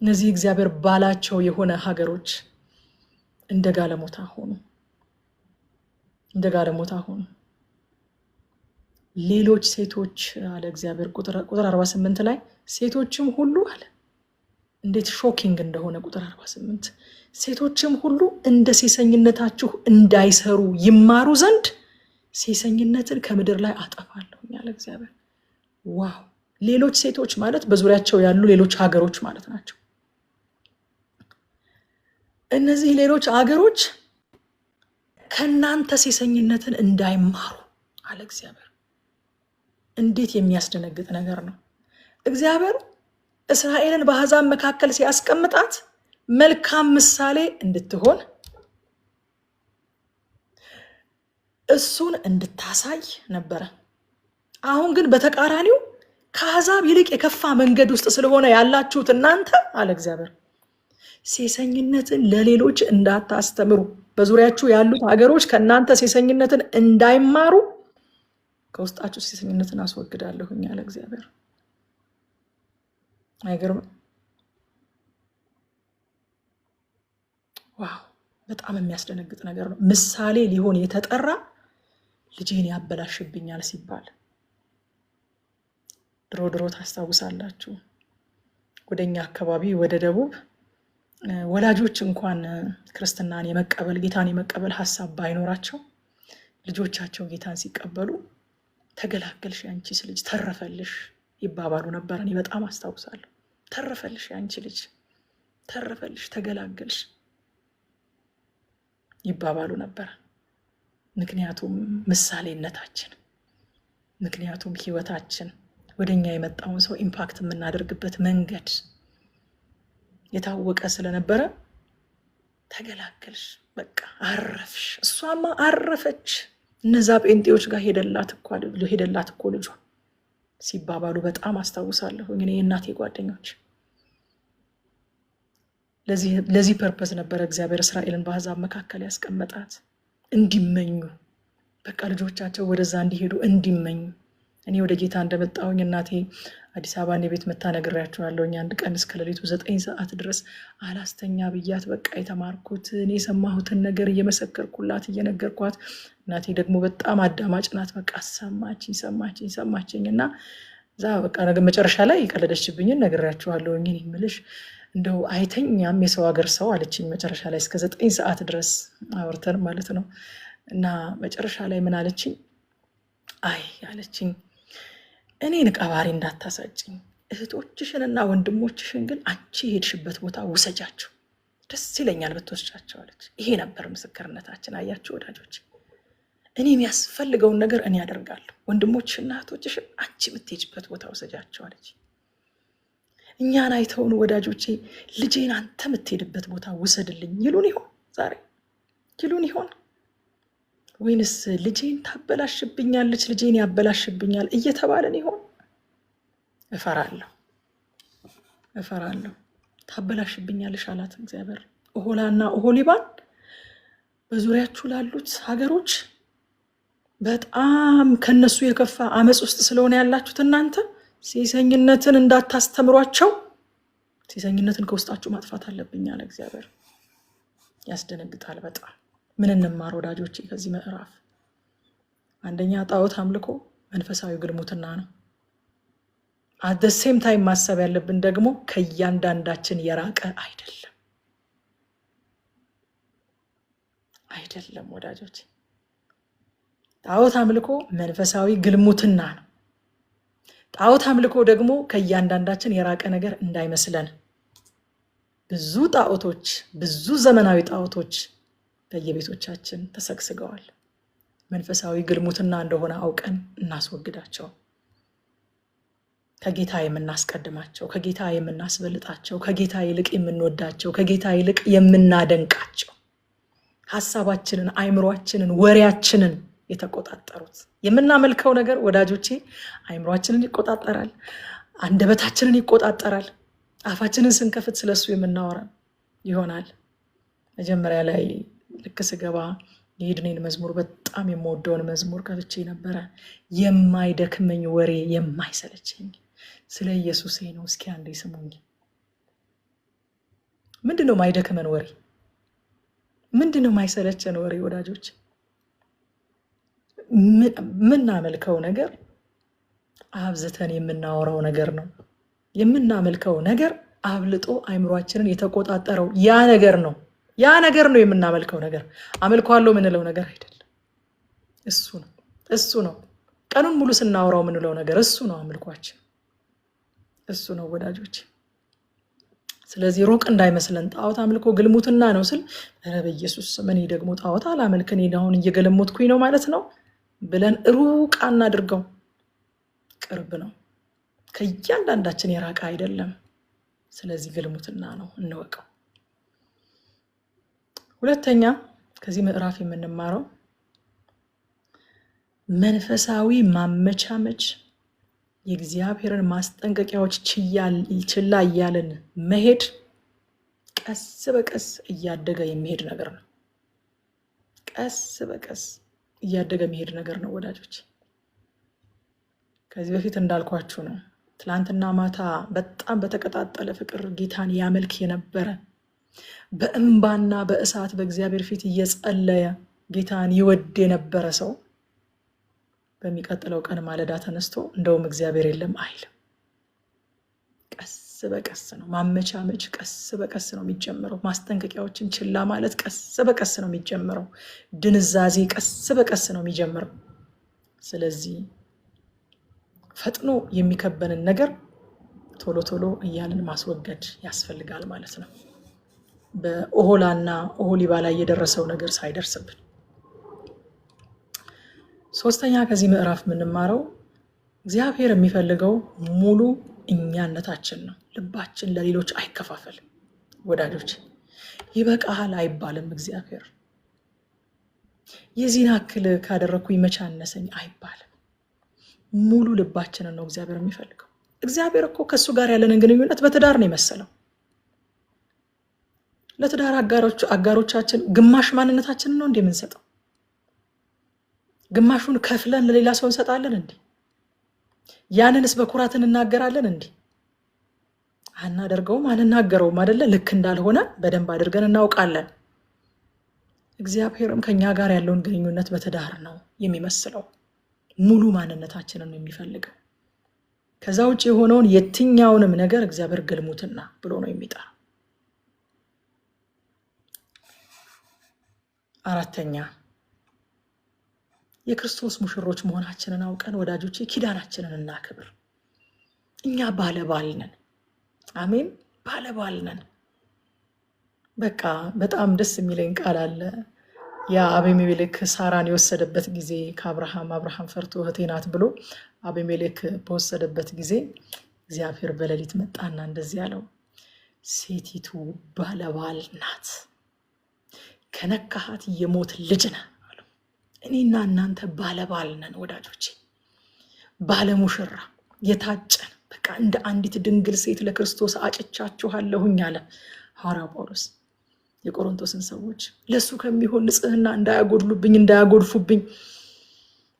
እነዚህ እግዚአብሔር ባላቸው የሆነ ሀገሮች እንደ ጋለሞታ ሆኑ፣ እንደ ጋለሞታ ሆኑ። ሌሎች ሴቶች አለ እግዚአብሔር ቁጥር 48 ላይ ሴቶችም ሁሉ አለ። እንዴት ሾኪንግ እንደሆነ ቁጥር 48 ሴቶችም ሁሉ እንደ ሴሰኝነታችሁ እንዳይሰሩ ይማሩ ዘንድ ሴሰኝነትን ከምድር ላይ አጠፋለሁ ያለ እግዚአብሔር። ዋው! ሌሎች ሴቶች ማለት በዙሪያቸው ያሉ ሌሎች ሀገሮች ማለት ናቸው። እነዚህ ሌሎች ሀገሮች ከናንተ ሴሰኝነትን እንዳይማሩ አለ እግዚአብሔር። እንዴት የሚያስደነግጥ ነገር ነው! እግዚአብሔር እስራኤልን በአሕዛብ መካከል ሲያስቀምጣት መልካም ምሳሌ እንድትሆን እሱን እንድታሳይ ነበረ። አሁን ግን በተቃራኒው ከአሕዛብ ይልቅ የከፋ መንገድ ውስጥ ስለሆነ ያላችሁት እናንተ አለ እግዚአብሔር፣ ሴሰኝነትን ለሌሎች እንዳታስተምሩ፣ በዙሪያችሁ ያሉት ሀገሮች ከእናንተ ሴሰኝነትን እንዳይማሩ ከውስጣችሁ ሴሰኝነትን አስወግዳለሁኝ አለ እግዚአብሔር። አይገርምም? ዋው! በጣም የሚያስደነግጥ ነገር ነው። ምሳሌ ሊሆን የተጠራ ልጄን ያበላሽብኛል ሲባል ድሮ ታስታውሳላችሁ፣ ወደኛ አካባቢ ወደ ደቡብ ወላጆች እንኳን ክርስትናን የመቀበል ጌታን የመቀበል ሀሳብ ባይኖራቸው ልጆቻቸው ጌታን ሲቀበሉ ተገላገልሽ ያንቺስ ልጅ ተረፈልሽ ይባባሉ ነበር። እኔ በጣም አስታውሳለሁ። ተረፈልሽ ያንቺ ልጅ ተረፈልሽ፣ ተገላገልሽ ይባባሉ ነበር። ምክንያቱም ምሳሌነታችን፣ ምክንያቱም ህይወታችን ወደኛ የመጣውን ሰው ኢምፓክት የምናደርግበት መንገድ የታወቀ ስለነበረ ተገላገልሽ፣ በቃ አረፍሽ። እሷማ አረፈች። እነዛ ጴንጤዎች ጋር ሄደላት እኮ ልጇ ሲባባሉ በጣም አስታውሳለሁ። እኔ የእናቴ ጓደኞች ለዚህ ፐርፐዝ ነበረ እግዚአብሔር እስራኤልን በአሕዛብ መካከል ያስቀመጣት፣ እንዲመኙ በቃ ልጆቻቸው ወደዛ እንዲሄዱ እንዲመኙ። እኔ ወደ ጌታ እንደመጣሁኝ እናቴ አዲስ አበባ የቤት መታ ነግሬያቸዋለሁ። አንድ ቀን እስከ ሌሊቱ 9 ሰዓት ድረስ አላስተኛ ብያት በቃ የተማርኩት እኔ የሰማሁትን ነገር እየመሰከርኩላት እየነገርኳት፣ እናቴ ደግሞ በጣም አዳማጭ ናት። በቃ ሰማችኝ እና እዛ በቃ መጨረሻ ላይ የቀለደችብኝን ነግሬያቸዋለሁ። እኔ የምልሽ እንደው አይተኛም የሰው ሀገር ሰው አለችኝ። መጨረሻ ላይ እስከ 9 ሰዓት ድረስ አወርተን ማለት ነው። እና መጨረሻ ላይ ምን አለችኝ? አይ አለችኝ፣ እኔን ቀባሪ እንዳታሳጭኝ፣ እህቶችሽንና ወንድሞችሽን ግን አንቺ የሄድሽበት ቦታ ውሰጃቸው፣ ደስ ይለኛል ብትወስጃቸው አለች። ይሄ ነበር ምስክርነታችን። አያችሁ ወዳጆች፣ እኔ የሚያስፈልገውን ነገር እኔ ያደርጋለሁ፣ ወንድሞችሽና እህቶችሽን አንቺ የምትሄጅበት ቦታ ውሰጃቸው አለች። እኛን አይተውን ወዳጆቼ ልጄን አንተ የምትሄድበት ቦታ ውሰድልኝ ይሉን ይሆን? ዛሬ ይሉን ይሆን? ወይንስ ልጄን ታበላሽብኛለች፣ ልጄን ያበላሽብኛል እየተባለን ይሆን? እፈራለሁ። ታበላሽብኛለሽ አላት እግዚአብሔር። ኦሖላና ኦሖሊባን በዙሪያችሁ ላሉት ሀገሮች በጣም ከነሱ የከፋ አመፅ ውስጥ ስለሆነ ያላችሁት እናንተ ሴሰኝነትን እንዳታስተምሯቸው፣ ሴሰኝነትን ከውስጣችሁ ማጥፋት አለብኝ አለ እግዚአብሔር። ያስደነግጣል በጣም። ምን እንማር ወዳጆቼ ከዚህ ምዕራፍ? አንደኛ ጣዖት አምልኮ መንፈሳዊ ግልሙትና ነው። አት ሴም ታይም ማሰብ ያለብን ደግሞ ከእያንዳንዳችን የራቀ አይደለም ወዳጆቼ። ጣዖት አምልኮ መንፈሳዊ ግልሙትና ነው። ጣዖት አምልኮ ደግሞ ከእያንዳንዳችን የራቀ ነገር እንዳይመስለን። ብዙ ጣዖቶች፣ ብዙ ዘመናዊ ጣዖቶች በየቤቶቻችን ተሰግስገዋል። መንፈሳዊ ግልሙትና እንደሆነ አውቀን እናስወግዳቸው። ከጌታ የምናስቀድማቸው፣ ከጌታ የምናስበልጣቸው፣ ከጌታ ይልቅ የምንወዳቸው፣ ከጌታ ይልቅ የምናደንቃቸው፣ ሀሳባችንን፣ አይምሯችንን፣ ወሬያችንን የተቆጣጠሩት የምናመልከው ነገር ወዳጆቼ አይምሯችንን ይቆጣጠራል፣ አንደበታችንን ይቆጣጠራል። አፋችንን ስንከፍት ስለሱ የምናወራ ይሆናል። መጀመሪያ ላይ ልክ ስገባ የሄድኔን መዝሙር በጣም የምወደውን መዝሙር ከፍቼ ነበረ። የማይደክመኝ ወሬ የማይሰለቸኝ ስለ ኢየሱሴ ነው። እስኪ አንዴ ስሙኝ። ምንድነው ማይደክመን ወሬ? ምንድነው ማይሰለቸን ወሬ ወዳጆች? ምናመልከው ነገር አብዝተን የምናወራው ነገር ነው። የምናመልከው ነገር አብልጦ አይምሯችንን የተቆጣጠረው ያ ነገር ነው የምናመልከው ነገር። አመልከዋለሁ ምንለው ነገር አይደለም። እሱ ነው ቀኑን ሙሉ ስናወራው ምንለው ነገር እሱ ነው። አምልኳችን እሱ ነው ወዳጆች። ስለዚህ ሩቅ እንዳይመስለን። ጣዖት አምልኮ ግልሙትና ነው ስል ኧረ በኢየሱስ ምን ደግሞ ጣዖት አላመልክን አሁን እየገለሙትኩኝ ነው ማለት ነው ብለን ሩቅ አናድርገው። ቅርብ ነው፣ ከእያንዳንዳችን የራቀ አይደለም። ስለዚህ ግልሙትና ነው፣ እንወቀው። ሁለተኛ ከዚህ ምዕራፍ የምንማረው መንፈሳዊ ማመቻመች፣ የእግዚአብሔርን ማስጠንቀቂያዎች ችላ እያለን መሄድ ቀስ በቀስ እያደገ የሚሄድ ነገር ነው። ቀስ በቀስ እያደገ የሚሄድ ነገር ነው ወዳጆች። ከዚህ በፊት እንዳልኳችሁ ነው። ትላንትና ማታ በጣም በተቀጣጠለ ፍቅር ጌታን ያመልክ የነበረ በእንባና በእሳት በእግዚአብሔር ፊት እየጸለየ ጌታን ይወድ የነበረ ሰው በሚቀጥለው ቀን ማለዳ ተነስቶ እንደውም እግዚአብሔር የለም አይልም። ቀስ በቀስ ነው ማመቻመች፣ ቀስ በቀስ ነው የሚጀምረው። ማስጠንቀቂያዎችን ችላ ማለት ቀስ በቀስ ነው የሚጀምረው። ድንዛዜ ቀስ በቀስ ነው የሚጀምረው። ስለዚህ ፈጥኖ የሚከበንን ነገር ቶሎ ቶሎ እያልን ማስወገድ ያስፈልጋል ማለት ነው። በኦሖላና ኦሖሊባ ላይ የደረሰው ነገር ሳይደርስብን። ሶስተኛ ከዚህ ምዕራፍ የምንማረው እግዚአብሔር የሚፈልገው ሙሉ እኛነታችን ነው። ልባችን ለሌሎች አይከፋፈል። ወዳጆች ይበቃል አይባልም። እግዚአብሔር የዚህን አክል ካደረኩኝ መቻነሰኝ አይባልም። ሙሉ ልባችንን ነው እግዚአብሔር የሚፈልገው። እግዚአብሔር እኮ ከሱ ጋር ያለንን ግንኙነት በትዳር ነው የመሰለው። ለትዳር አጋሮቻችን ግማሽ ማንነታችንን ነው እንደምንሰጠው። ግማሹን ከፍለን ለሌላ ሰው እንሰጣለን እንዴ? ያንንስ በኩራት እንናገራለን እንዴ? አናደርገውም፣ አንናገረውም አይደለ? ልክ እንዳልሆነ በደንብ አድርገን እናውቃለን። እግዚአብሔርም ከኛ ጋር ያለውን ግንኙነት በትዳር ነው የሚመስለው። ሙሉ ማንነታችንን ነው የሚፈልገው። ከዛ ውጭ የሆነውን የትኛውንም ነገር እግዚአብሔር ግልሙትና ብሎ ነው የሚጠራው። አራተኛ የክርስቶስ ሙሽሮች መሆናችንን አውቀን ወዳጆቼ ኪዳናችንን እናክብር። እኛ ባለባል ነን። አሜን፣ ባለባል ነን። በቃ በጣም ደስ የሚለኝ ቃል አለ። ያ አቤሜሌክ ሳራን የወሰደበት ጊዜ አብርሃም ፈርቶ እህቴ ናት ብሎ አቤሜሌክ በወሰደበት ጊዜ እግዚአብሔር በሌሊት መጣና እንደዚህ ያለው፣ ሴቲቱ ባለባል ናት፣ ከነካሃት የሞት ልጅ ነህ አለው። እኔና እናንተ ባለባል ነን ወዳጆቼ፣ ባለሙሽራ የታጨን በቃ እንደ አንዲት ድንግል ሴት ለክርስቶስ አጭቻችኋለሁኝ አለ ሐዋርያው ጳውሎስ የቆሮንቶስን ሰዎች። ለሱ ከሚሆን ንጽህና እንዳያጎድሉብኝ እንዳያጎድፉብኝ፣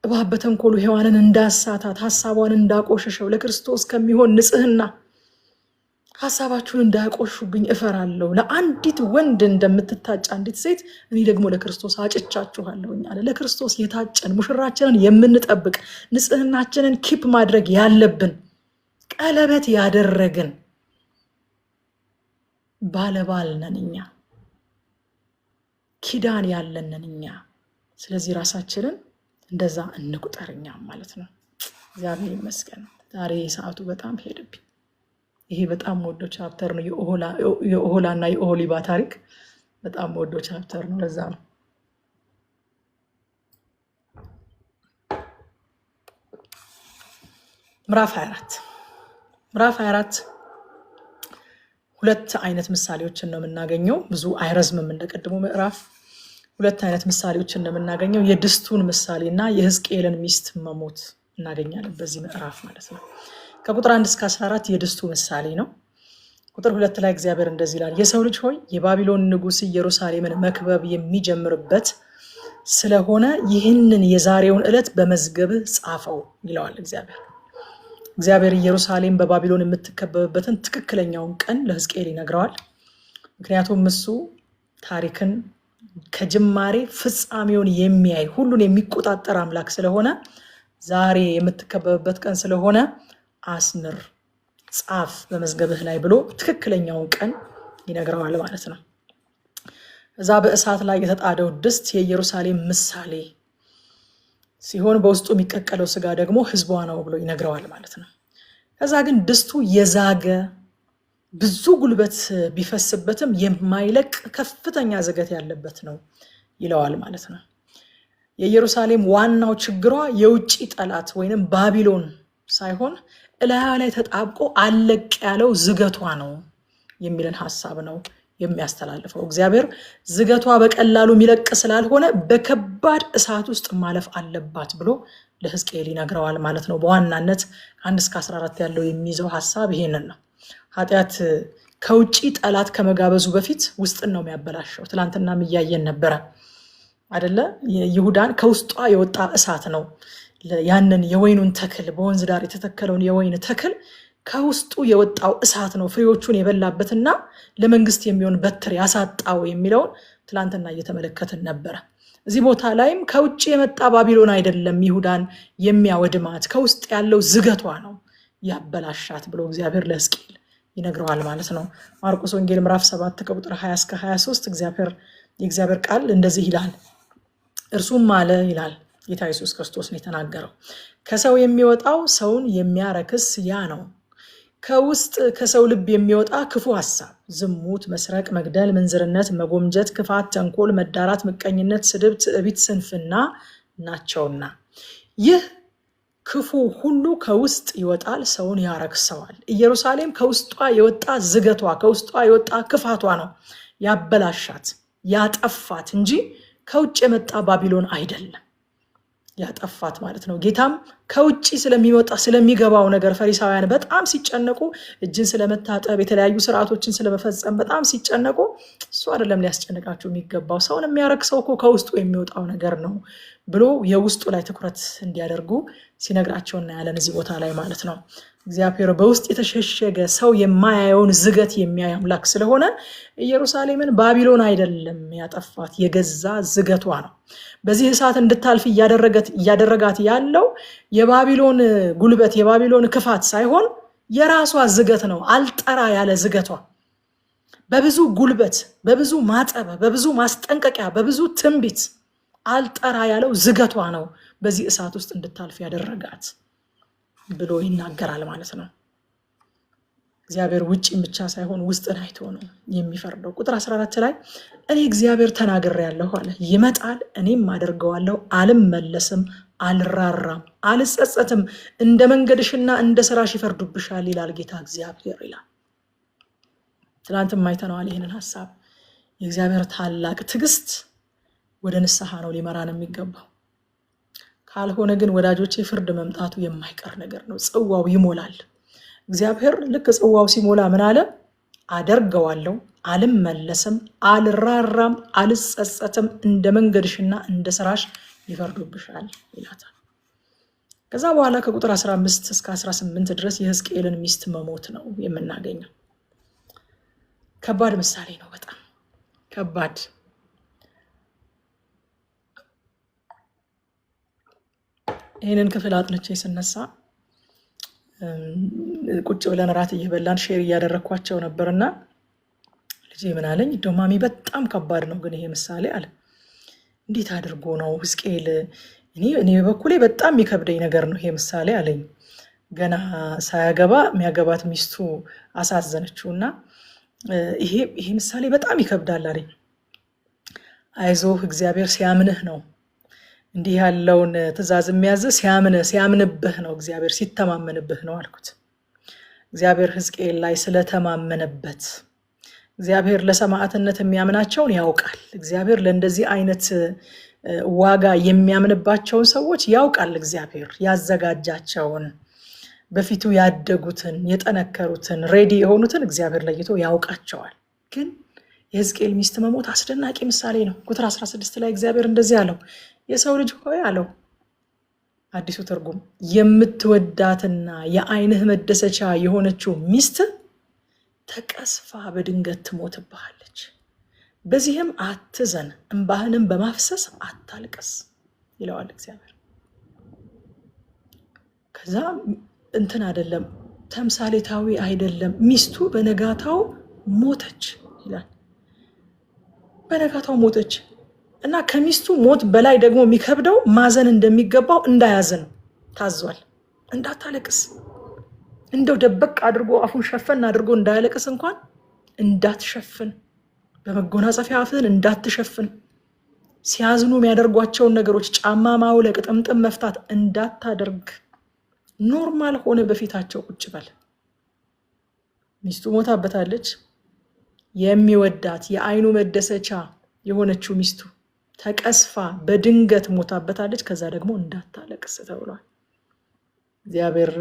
እባብ በተንኮሉ ሔዋንን እንዳሳታት ሐሳቧን እንዳቆሸሸው ለክርስቶስ ከሚሆን ንጽህና ሐሳባችሁን እንዳያቆሹብኝ እፈራለሁ። ለአንዲት ወንድ እንደምትታጭ አንዲት ሴት እኔ ደግሞ ለክርስቶስ አጭቻችኋለሁኝ አለ። ለክርስቶስ የታጨን ሙሽራችንን የምንጠብቅ ንጽህናችንን ኪፕ ማድረግ ያለብን ቀለበት ያደረግን ባለባል ነን እኛ፣ ኪዳን ያለንን እኛ። ስለዚህ ራሳችንን እንደዛ እንቁጠርኛ ማለት ነው። እግዚአብሔር ይመስገን። ዛሬ ሰዓቱ በጣም ሄድብኝ። ይሄ በጣም ወዶ ቻፕተር ነው። የኦሆላና የኦሆሊባ ታሪክ በጣም ወዶ ቻፕተር ነው። ለዛ ነው ምዕራፍ 24 ሁለት አይነት ምሳሌዎችን ነው የምናገኘው። ብዙ አይረዝምም እንደቀድሞ ምዕራፍ። ሁለት አይነት ምሳሌዎችን ነው የምናገኘው። የድስቱን ምሳሌና የሕዝቅኤልን ሚስት መሞት እናገኛለን በዚህ ምዕራፍ ማለት ነው። ከቁጥር 1 እስከ 14 የድስቱ ምሳሌ ነው። ቁጥር 2 ላይ እግዚአብሔር እንደዚህ ይላል፣ የሰው ልጅ ሆይ የባቢሎን ንጉሥ ኢየሩሳሌምን መክበብ የሚጀምርበት ስለሆነ ይህንን የዛሬውን ዕለት በመዝገብህ ጻፈው ይለዋል እግዚአብሔር ኢየሩሳሌም በባቢሎን የምትከበብበትን ትክክለኛውን ቀን ለሕዝቅኤል ይነግረዋል። ምክንያቱም እሱ ታሪክን ከጅማሬ ፍጻሜውን የሚያይ ሁሉን የሚቆጣጠር አምላክ ስለሆነ ዛሬ የምትከበብበት ቀን ስለሆነ አስምር፣ ጻፍ በመዝገብህ ላይ ብሎ ትክክለኛውን ቀን ይነግረዋል ማለት ነው። እዛ በእሳት ላይ የተጣደው ድስት የኢየሩሳሌም ምሳሌ ሲሆን በውስጡ የሚቀቀለው ስጋ ደግሞ ህዝቧ ነው ብሎ ይነግረዋል ማለት ነው። ከዛ ግን ድስቱ የዛገ ብዙ ጉልበት ቢፈስበትም የማይለቅ ከፍተኛ ዝገት ያለበት ነው ይለዋል ማለት ነው። የኢየሩሳሌም ዋናው ችግሯ የውጭ ጠላት ወይንም ባቢሎን ሳይሆን እላያ ላይ ተጣብቆ አለቅ ያለው ዝገቷ ነው የሚልን ሐሳብ ነው የሚያስተላልፈው። እግዚአብሔር ዝገቷ በቀላሉ የሚለቅ ስላልሆነ በከባድ እሳት ውስጥ ማለፍ አለባት ብሎ ለሕዝቅኤል ይነግረዋል ማለት ነው። በዋናነት 1 እስከ 14 ያለው የሚይዘው ሐሳብ ይሄንን ነው። ኃጢአት ከውጪ ጠላት ከመጋበዙ በፊት ውስጥን ነው የሚያበላሸው። ትላንትና እያየን ነበረ አይደለ? ይሁዳን ከውስጧ የወጣ እሳት ነው ያንን የወይኑን ተክል በወንዝ ዳር የተተከለውን የወይን ተክል ከውስጡ የወጣው እሳት ነው ፍሬዎቹን የበላበትና ለመንግስት የሚሆን በትር ያሳጣው የሚለውን ትላንትና እየተመለከትን ነበረ። እዚህ ቦታ ላይም ከውጭ የመጣ ባቢሎን አይደለም ይሁዳን የሚያወድማት ከውስጥ ያለው ዝገቷ ነው ያበላሻት ብሎ እግዚአብሔር ለሕዝቅኤል ይነግረዋል ማለት ነው። ማርቆስ ወንጌል ምዕራፍ 7 ከቁጥር 20 እስከ 23 የእግዚአብሔር ቃል እንደዚህ ይላል። እርሱም አለ ይላል ጌታ ኢየሱስ ክርስቶስ ነው የተናገረው፣ ከሰው የሚወጣው ሰውን የሚያረክስ ያ ነው። ከውስጥ ከሰው ልብ የሚወጣ ክፉ ሐሳብ፣ ዝሙት፣ መስረቅ፣ መግደል፣ ምንዝርነት፣ መጎምጀት፣ ክፋት፣ ተንኮል፣ መዳራት፣ ምቀኝነት፣ ስድብ፣ ትዕቢት፣ ስንፍና ናቸውና ይህ ክፉ ሁሉ ከውስጥ ይወጣል፣ ሰውን ያረክሰዋል። ኢየሩሳሌም ከውስጧ የወጣ ዝገቷ፣ ከውስጧ የወጣ ክፋቷ ነው ያበላሻት ያጠፋት እንጂ ከውጭ የመጣ ባቢሎን አይደለም ያጠፋት ማለት ነው። ጌታም ከውጭ ስለሚወጣ ስለሚገባው ነገር ፈሪሳውያን በጣም ሲጨነቁ፣ እጅን ስለመታጠብ የተለያዩ ስርዓቶችን ስለመፈጸም በጣም ሲጨነቁ፣ እሱ አይደለም ሊያስጨንቃቸው የሚገባው፣ ሰውን የሚያረክሰው እኮ ከውስጡ የሚወጣው ነገር ነው ብሎ የውስጡ ላይ ትኩረት እንዲያደርጉ ሲነግራቸው እናያለን እዚህ ቦታ ላይ ማለት ነው። እግዚአብሔር በውስጥ የተሸሸገ ሰው የማያየውን ዝገት የሚያይ አምላክ ስለሆነ ኢየሩሳሌምን ባቢሎን አይደለም ያጠፋት፣ የገዛ ዝገቷ ነው። በዚህ እሳት እንድታልፍ እያደረጋት ያለው የባቢሎን ጉልበት የባቢሎን ክፋት ሳይሆን የራሷ ዝገት ነው። አልጠራ ያለ ዝገቷ በብዙ ጉልበት፣ በብዙ ማጠበ፣ በብዙ ማስጠንቀቂያ፣ በብዙ ትንቢት አልጠራ ያለው ዝገቷ ነው በዚህ እሳት ውስጥ እንድታልፍ ያደረጋት ብሎ ይናገራል ማለት ነው። እግዚአብሔር ውጭን ብቻ ሳይሆን ውስጥን አይቶ ነው የሚፈርደው። ቁጥር 14 ላይ እኔ እግዚአብሔር ተናግሬያለሁ አለ፣ ይመጣል፣ እኔም አደርገዋለሁ፣ አልመለስም፣ አልራራም፣ አልጸጸትም፣ እንደ መንገድሽና እንደ ስራሽ ይፈርዱብሻል ይላል ጌታ እግዚአብሔር ይላል። ትናንትም አይተነዋል ይህንን ሐሳብ። የእግዚአብሔር ታላቅ ትዕግስት ወደ ንስሐ ነው ሊመራን የሚገባው። ካልሆነ ግን ወዳጆቼ ፍርድ መምጣቱ የማይቀር ነገር ነው። ጽዋው ይሞላል። እግዚአብሔር ልክ ጽዋው ሲሞላ ምን አለ? አደርገዋለሁ፣ አልመለስም፣ አልራራም፣ አልጸጸትም፣ እንደ መንገድሽና እንደ ስራሽ ይፈርዱብሻል ይላታል። ከዛ በኋላ ከቁጥር 15 እስከ 18 ድረስ የሕዝቅኤልን ሚስት መሞት ነው የምናገኘው። ከባድ ምሳሌ ነው። በጣም ከባድ። ይህንን ክፍል አጥንቼ ስነሳ ቁጭ ብለን ራት እየበላን ሼር እያደረግኳቸው ነበርና ልጄ ምን አለኝ፣ ዶማሚ በጣም ከባድ ነው ግን ይሄ ምሳሌ አለ። እንዴት አድርጎ ነው ሕዝቅኤል? እኔ በበኩሌ በጣም የሚከብደኝ ነገር ነው ይሄ ምሳሌ አለኝ። ገና ሳያገባ የሚያገባት ሚስቱ አሳዘነችውና ይሄ ምሳሌ በጣም ይከብዳል አለኝ። አይዞህ እግዚአብሔር ሲያምንህ ነው እንዲህ ያለውን ትእዛዝ የሚያዝ ሲያምንብህ ነው፣ እግዚአብሔር ሲተማመንብህ ነው አልኩት። እግዚአብሔር ሕዝቅኤል ላይ ስለተማመነበት፣ እግዚአብሔር ለሰማዕትነት የሚያምናቸውን ያውቃል። እግዚአብሔር ለእንደዚህ አይነት ዋጋ የሚያምንባቸውን ሰዎች ያውቃል። እግዚአብሔር ያዘጋጃቸውን፣ በፊቱ ያደጉትን፣ የጠነከሩትን፣ ሬዲ የሆኑትን እግዚአብሔር ለይቶ ያውቃቸዋል። ግን የሕዝቅኤል ሚስት መሞት አስደናቂ ምሳሌ ነው። ቁጥር 16 ላይ እግዚአብሔር እንደዚህ አለው፣ የሰው ልጅ ሆይ አለው፣ አዲሱ ትርጉም፣ የምትወዳትና የዓይንህ መደሰቻ የሆነችው ሚስት ተቀስፋ በድንገት ትሞትብሃለች። በዚህም አትዘን፣ እንባህንም በማፍሰስ አታልቅስ ይለዋል እግዚአብሔር። ከዛ እንትን አይደለም፣ ተምሳሌታዊ አይደለም፣ ሚስቱ በነጋታው ሞተች ይላል። በነጋታው ሞተች እና ከሚስቱ ሞት በላይ ደግሞ የሚከብደው ማዘን እንደሚገባው እንዳያዝን ታዟል። እንዳታለቅስ፣ እንደው ደበቅ አድርጎ አፉን ሸፈን አድርጎ እንዳያለቅስ እንኳን እንዳትሸፍን፣ በመጎናጸፊያ አፍህን እንዳትሸፍን፣ ሲያዝኑ የሚያደርጓቸውን ነገሮች ጫማ ማውለቅ፣ ጥምጥም መፍታት እንዳታደርግ፣ ኖርማል ሆነ በፊታቸው ቁጭ በል። ሚስቱ ሞታበታለች። የሚወዳት የዓይኑ መደሰቻ የሆነችው ሚስቱ ተቀስፋ በድንገት ሞታበታለች። ከዛ ደግሞ እንዳታለቅስ ተብሏል። እግዚአብሔር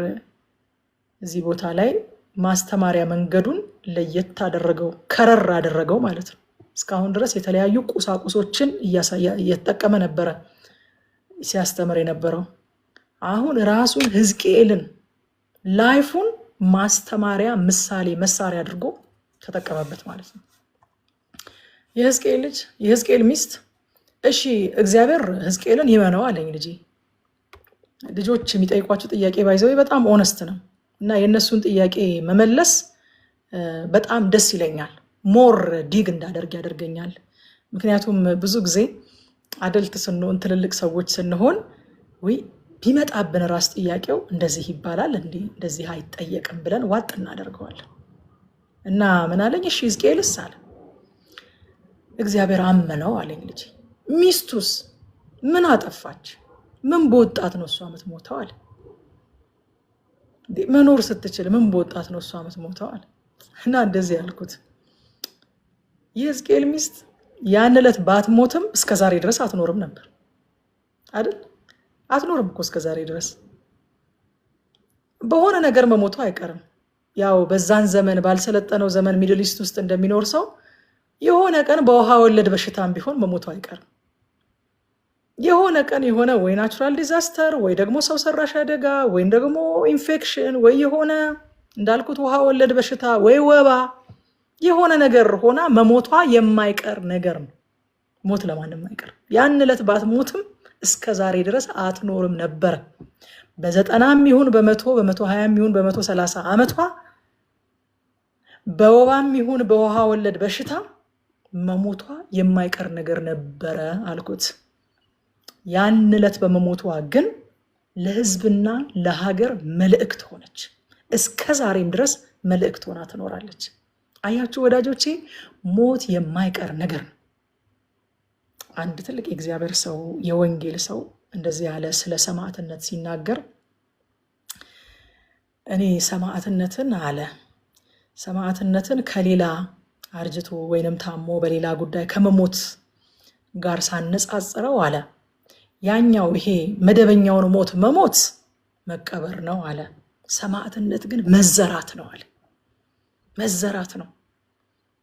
እዚህ ቦታ ላይ ማስተማሪያ መንገዱን ለየት አደረገው፣ ከረር አደረገው ማለት ነው። እስካሁን ድረስ የተለያዩ ቁሳቁሶችን እየተጠቀመ ነበረ ሲያስተምር የነበረው። አሁን ራሱን ሕዝቅኤልን ላይፉን ማስተማሪያ ምሳሌ መሳሪያ አድርጎ ተጠቀመበት ማለት ነው። የሕዝቅኤል ሚስት እሺ እግዚአብሔር ሕዝቅኤልን ይመነው አለኝ። ልጆች የሚጠይቋቸው ጥያቄ ባይዘው በጣም ኦነስት ነው እና የእነሱን ጥያቄ መመለስ በጣም ደስ ይለኛል። ሞር ዲግ እንዳደርግ ያደርገኛል። ምክንያቱም ብዙ ጊዜ አደልት ስንሆን ትልልቅ ሰዎች ስንሆን ወይ ቢመጣብን ራስ ጥያቄው እንደዚህ ይባላል እንደዚህ አይጠየቅም ብለን ዋጥ እናደርገዋለን። እና ምን አለኝ? እሺ ሕዝቅኤልስ አለ እግዚአብሔር አመነው አለኝ። ሚስቱስ ምን አጠፋች? ምን በወጣት ነው እሷ የምትሞተው አለ። መኖር ስትችል ምን በወጣት ነው እሷ የምትሞተው አለ። እና እንደዚህ ያልኩት የሕዝቅኤል ሚስት ያን ዕለት ባትሞትም እስከዛሬ ድረስ አትኖርም ነበር አይደል? አትኖርም እኮ እስከዛሬ ድረስ በሆነ ነገር መሞቱ አይቀርም። ያው በዛን ዘመን ባልሰለጠነው ዘመን ሚድል ኢስት ውስጥ እንደሚኖር ሰው የሆነ ቀን በውሃ ወለድ በሽታም ቢሆን መሞቱ አይቀርም። የሆነ ቀን የሆነ ወይ ናቹራል ዲዛስተር ወይ ደግሞ ሰው ሰራሽ አደጋ ወይም ደግሞ ኢንፌክሽን ወይ የሆነ እንዳልኩት ውሃ ወለድ በሽታ ወይ ወባ የሆነ ነገር ሆና መሞቷ የማይቀር ነገር ነው። ሞት ለማንም አይቀርም። ያን ዕለት ባትሞትም እስከ ዛሬ ድረስ አትኖርም ነበር። በ90 ይሁን በ120 ይሁን በ130 ዓመቷ በወባም ይሁን በውሃ ወለድ በሽታ መሞቷ የማይቀር ነገር ነበረ አልኩት። ያን ዕለት በመሞቷ ግን ለሕዝብና ለሀገር መልእክት ሆነች። እስከ ዛሬም ድረስ መልእክት ሆና ትኖራለች። አያችሁ ወዳጆቼ፣ ሞት የማይቀር ነገር ነው። አንድ ትልቅ የእግዚአብሔር ሰው የወንጌል ሰው እንደዚህ ያለ ስለ ሰማዕትነት ሲናገር እኔ ሰማዕትነትን ከሌላ አርጅቶ ወይንም ታሞ በሌላ ጉዳይ ከመሞት ጋር ሳነጻጽረው አለ ያኛው ይሄ መደበኛውን ሞት መሞት መቀበር ነው አለ። ሰማዕትነት ግን መዘራት ነው አለ። መዘራት ነው።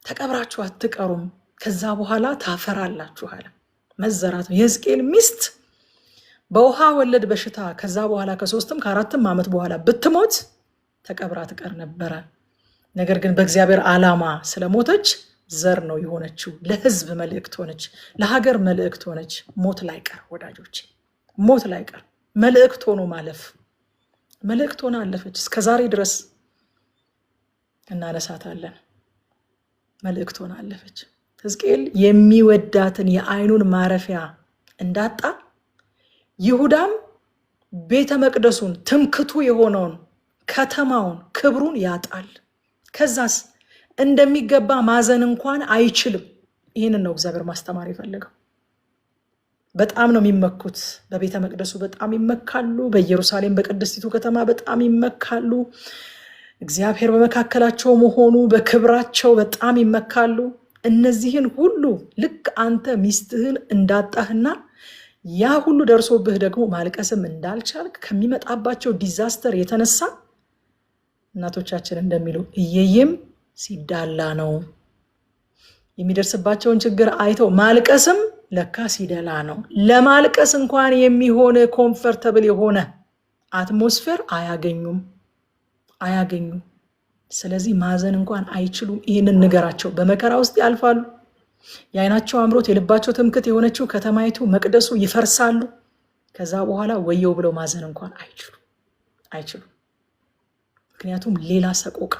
ተቀብራችሁ አትቀሩም፣ ከዛ በኋላ ታፈራላችሁ አለ። መዘራት ነው። የሕዝቅኤል ሚስት በውሃ ወለድ በሽታ ከዛ በኋላ ከ3ም ከ4ም ዓመት በኋላ ብትሞት ተቀብራ ትቀር ነበረ። ነገር ግን በእግዚአብሔር ዓላማ ስለሞተች ዘር ነው የሆነችው። ለሕዝብ መልእክት ሆነች፣ ለሀገር መልእክት ሆነች። ሞት ላይቀር ወዳጆች፣ ሞት ላይቀር መልእክት ሆኖ ማለፍ፣ መልእክት ሆና አለፈች። እስከዛሬ ድረስ እናነሳታለን። መልእክት ሆና አለፈች። ሕዝቅኤል የሚወዳትን የዓይኑን ማረፊያ እንዳጣ ይሁዳም ቤተ መቅደሱን ትምክቱ የሆነውን ከተማውን ክብሩን ያጣል። ከዛስ እንደሚገባ ማዘን እንኳን አይችልም። ይህንን ነው እግዚአብሔር ማስተማር የፈለገው። በጣም ነው የሚመኩት። በቤተ መቅደሱ በጣም ይመካሉ። በኢየሩሳሌም በቅድስቲቱ ከተማ በጣም ይመካሉ። እግዚአብሔር በመካከላቸው መሆኑ በክብራቸው በጣም ይመካሉ። እነዚህን ሁሉ ልክ አንተ ሚስትህን እንዳጣህና ያ ሁሉ ደርሶብህ ደግሞ ማልቀስም እንዳልቻልክ ከሚመጣባቸው ዲዛስተር የተነሳ እናቶቻችን እንደሚሉ እየየም ሲዳላ ነው። የሚደርስባቸውን ችግር አይተው ማልቀስም ለካ ሲደላ ነው። ለማልቀስ እንኳን የሚሆን ኮምፈርተብል የሆነ አትሞስፌር አያገኙም። ስለዚህ ማዘን እንኳን አይችሉም። ይህንን ንገራቸው። በመከራ ውስጥ ያልፋሉ። የዓይናቸው አምሮት የልባቸው ትምክት የሆነችው ከተማይቱ መቅደሱ ይፈርሳሉ። ከዛ በኋላ ወየው ብለው ማዘን እንኳን አይችሉም። ምክንያቱም ሌላ ሰቆቃ፣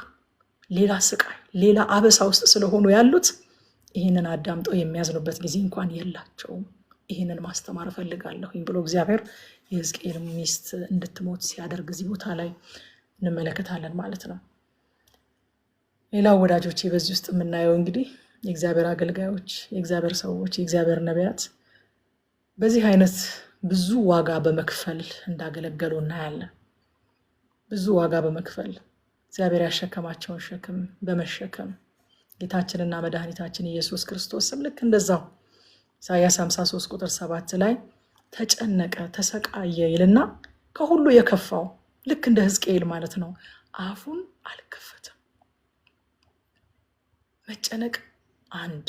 ሌላ ስቃይ፣ ሌላ አበሳ ውስጥ ስለሆኑ ያሉት ይህንን አዳምጠው የሚያዝኑበት ጊዜ እንኳን የላቸውም። ይህንን ማስተማር እፈልጋለሁ ብሎ እግዚአብሔር የሕዝቅኤል ሚስት እንድትሞት ሲያደርግ እዚህ ቦታ ላይ እንመለከታለን ማለት ነው። ሌላው ወዳጆቼ በዚህ ውስጥ የምናየው እንግዲህ የእግዚአብሔር አገልጋዮች፣ የእግዚአብሔር ሰዎች፣ የእግዚአብሔር ነቢያት በዚህ አይነት ብዙ ዋጋ በመክፈል እንዳገለገሉ እናያለን። ብዙ ዋጋ በመክፈል እግዚአብሔር ያሸከማቸውን ሸክም በመሸከም ጌታችንና መድኃኒታችን ኢየሱስ ክርስቶስም ልክ እንደዛው ኢሳይያስ 53 ቁጥር 7 ላይ ተጨነቀ፣ ተሰቃየ ይልና ከሁሉ የከፋው ልክ እንደ ሕዝቅኤል ማለት ነው አፉን አልከፈተም። መጨነቅ አንድ፣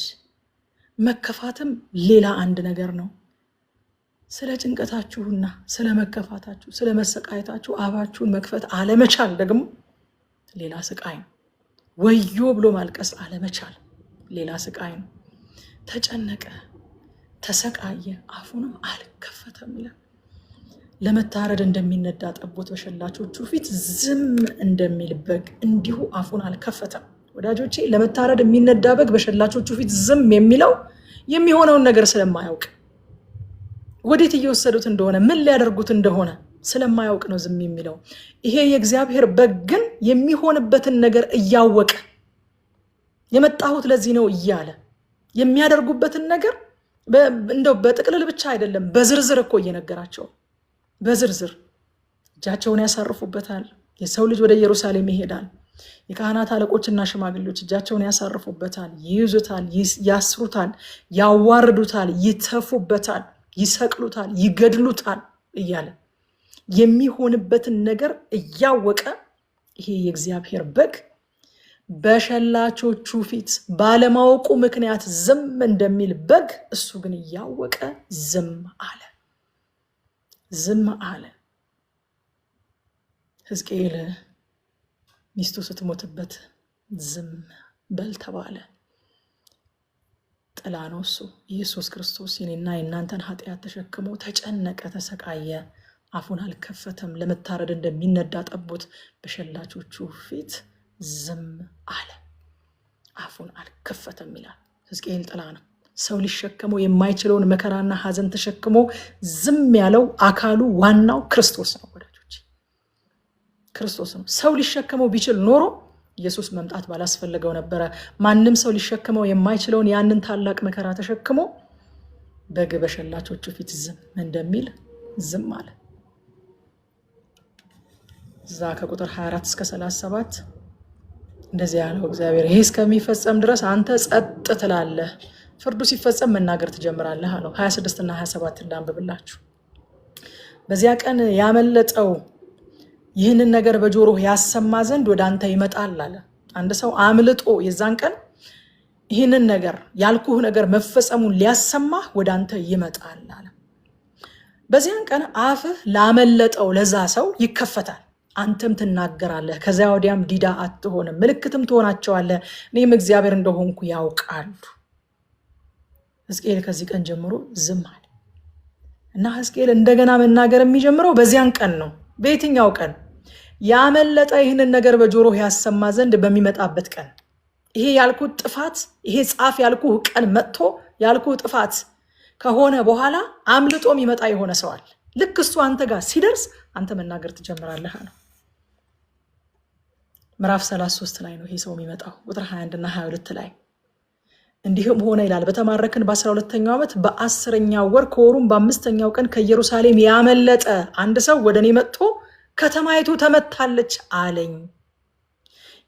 መከፋትም ሌላ አንድ ነገር ነው። ስለ ጭንቀታችሁና ስለ መከፋታችሁ ስለ መሰቃየታችሁ አፋችሁን መክፈት አለመቻል ደግሞ ሌላ ስቃይ ነው። ወዮ ብሎ ማልቀስ አለመቻል ሌላ ስቃይ ነው። ተጨነቀ፣ ተሰቃየ፣ አፉንም አልከፈተም ይላል። ለመታረድ እንደሚነዳ ጠቦት በሸላቾቹ ፊት ዝም እንደሚል በግ እንዲሁ አፉን አልከፈተም። ወዳጆቼ ለመታረድ የሚነዳ በግ በሸላቾቹ ፊት ዝም የሚለው የሚሆነውን ነገር ስለማያውቅ ወዴት እየወሰዱት እንደሆነ ምን ሊያደርጉት እንደሆነ ስለማያውቅ ነው ዝም የሚለው። ይሄ የእግዚአብሔር በግ ግን የሚሆንበትን ነገር እያወቀ የመጣሁት ለዚህ ነው እያለ የሚያደርጉበትን ነገር እንደው በጥቅልል ብቻ አይደለም፣ በዝርዝር እኮ እየነገራቸው፣ በዝርዝር እጃቸውን ያሳርፉበታል፣ የሰው ልጅ ወደ ኢየሩሳሌም ይሄዳል። የካህናት አለቆችና ሽማግሌዎች እጃቸውን ያሳርፉበታል፣ ይይዙታል፣ ያስሩታል፣ ያዋርዱታል፣ ይተፉበታል፣ ይሰቅሉታል፣ ይገድሉታል እያለ የሚሆንበትን ነገር እያወቀ ይሄ የእግዚአብሔር በግ በሸላቾቹ ፊት ባለማወቁ ምክንያት ዝም እንደሚል በግ እሱ ግን እያወቀ ዝም አለ። ዝም አለ። ሕዝቅኤል ሚስቱ ስትሞትበት ዝም በል ተባለ። ጥላ ነው እሱ። ኢየሱስ ክርስቶስ የኔና የእናንተን ኃጢአት ተሸክሞ ተጨነቀ፣ ተሰቃየ፣ አፉን አልከፈተም። ለመታረድ እንደሚነዳ ጠቦት በሸላቾቹ ፊት ዝም አለ፣ አፉን አልከፈተም ይላል። ሕዝቅኤል ጥላ ነው። ሰው ሊሸከመው የማይችለውን መከራና ሐዘን ተሸክሞ ዝም ያለው አካሉ ዋናው ክርስቶስ ነው ወዳጆች፣ ክርስቶስ ነው። ሰው ሊሸከመው ቢችል ኖሮ ኢየሱስ መምጣት ባላስፈለገው ነበረ። ማንም ሰው ሊሸከመው የማይችለውን ያንን ታላቅ መከራ ተሸክሞ በግ በሸላቾቹ ፊት ዝም እንደሚል ዝም አለ። እዛ ከቁጥር 24 እስከ 37 እንደዚህ ያለው እግዚአብሔር ይሄ እስከሚፈጸም ድረስ አንተ ጸጥ ትላለህ፣ ፍርዱ ሲፈጸም መናገር ትጀምራለህ አለው። 26 እና 27 እንዳንብብላችሁ። በዚያ ቀን ያመለጠው ይህንን ነገር በጆሮህ ያሰማ ዘንድ ወደ አንተ ይመጣል አለ። አንድ ሰው አምልጦ የዛን ቀን ይህንን ነገር ያልኩህ ነገር መፈጸሙን ሊያሰማህ ወደ አንተ ይመጣል አለ። በዚያን ቀን አፍህ ላመለጠው ለዛ ሰው ይከፈታል፣ አንተም ትናገራለህ። ከዚያ ወዲያም ዲዳ አትሆንም፣ ምልክትም ትሆናቸዋለህ፣ እኔም እግዚአብሔር እንደሆንኩ ያውቃሉ። ሕዝቅኤል ከዚህ ቀን ጀምሮ ዝም አለ እና ሕዝቅኤል እንደገና መናገር የሚጀምረው በዚያን ቀን ነው። በየትኛው ቀን? ያመለጠ ይህንን ነገር በጆሮህ ያሰማ ዘንድ በሚመጣበት ቀን። ይሄ ያልኩት ጥፋት፣ ይሄ ጻፍ ያልኩህ ቀን መጥቶ ያልኩህ ጥፋት ከሆነ በኋላ አምልጦ የሚመጣ የሆነ ሰው አለ። ልክ እሱ አንተ ጋር ሲደርስ አንተ መናገር ትጀምራለህ ነው። ምዕራፍ 33 ላይ ነው ይሄ ሰው የሚመጣው፣ ቁጥር 21 እና 22 ላይ እንዲህም ሆነ ይላል፣ በተማረክን በ12ኛው ዓመት በ10ኛው ወር ከወሩም በ5ኛው ቀን ከኢየሩሳሌም ያመለጠ አንድ ሰው ወደ እኔ መጥቶ ከተማይቱ ተመታለች አለኝ።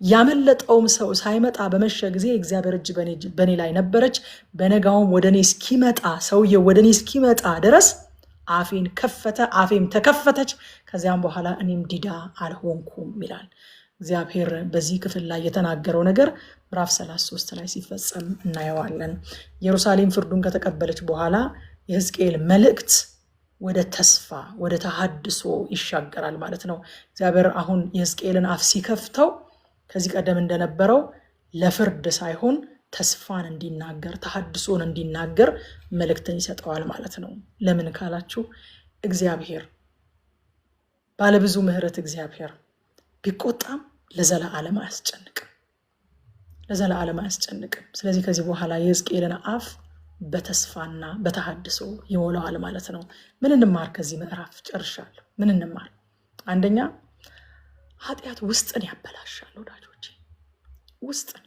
ያመለጠውም ሰው ሳይመጣ በመሸ ጊዜ እግዚአብሔር እጅ በእኔ ላይ ነበረች። በነጋውም ወደ እኔ እስኪመጣ ሰውየው ወደ እኔ እስኪመጣ ድረስ አፌን ከፈተ፣ አፌም ተከፈተች። ከዚያም በኋላ እኔም ዲዳ አልሆንኩም ይላል። እግዚአብሔር በዚህ ክፍል ላይ የተናገረው ነገር ምዕራፍ 33 ላይ ሲፈጸም እናየዋለን። ኢየሩሳሌም ፍርዱን ከተቀበለች በኋላ የሕዝቅኤል መልእክት ወደ ተስፋ ወደ ተሐድሶ ይሻገራል ማለት ነው። እግዚአብሔር አሁን የሕዝቅኤልን አፍ ሲከፍተው ከዚህ ቀደም እንደነበረው ለፍርድ ሳይሆን ተስፋን እንዲናገር ተሐድሶን እንዲናገር መልእክትን ይሰጠዋል ማለት ነው። ለምን ካላችሁ እግዚአብሔር ባለብዙ ምሕረት እግዚአብሔር ቢቆጣም ለዘላለም አያስጨንቅም፣ ለዘላለም አያስጨንቅም። ስለዚህ ከዚህ በኋላ የሕዝቅኤልን አፍ በተስፋና በተሐድሶ ይሞላዋል ማለት ነው። ምን እንማር ከዚህ ምዕራፍ? ጨርሻለሁ። ምን እንማር? አንደኛ ኃጢአት ውስጥን ያበላሻል ወዳጆች፣ ውስጥን።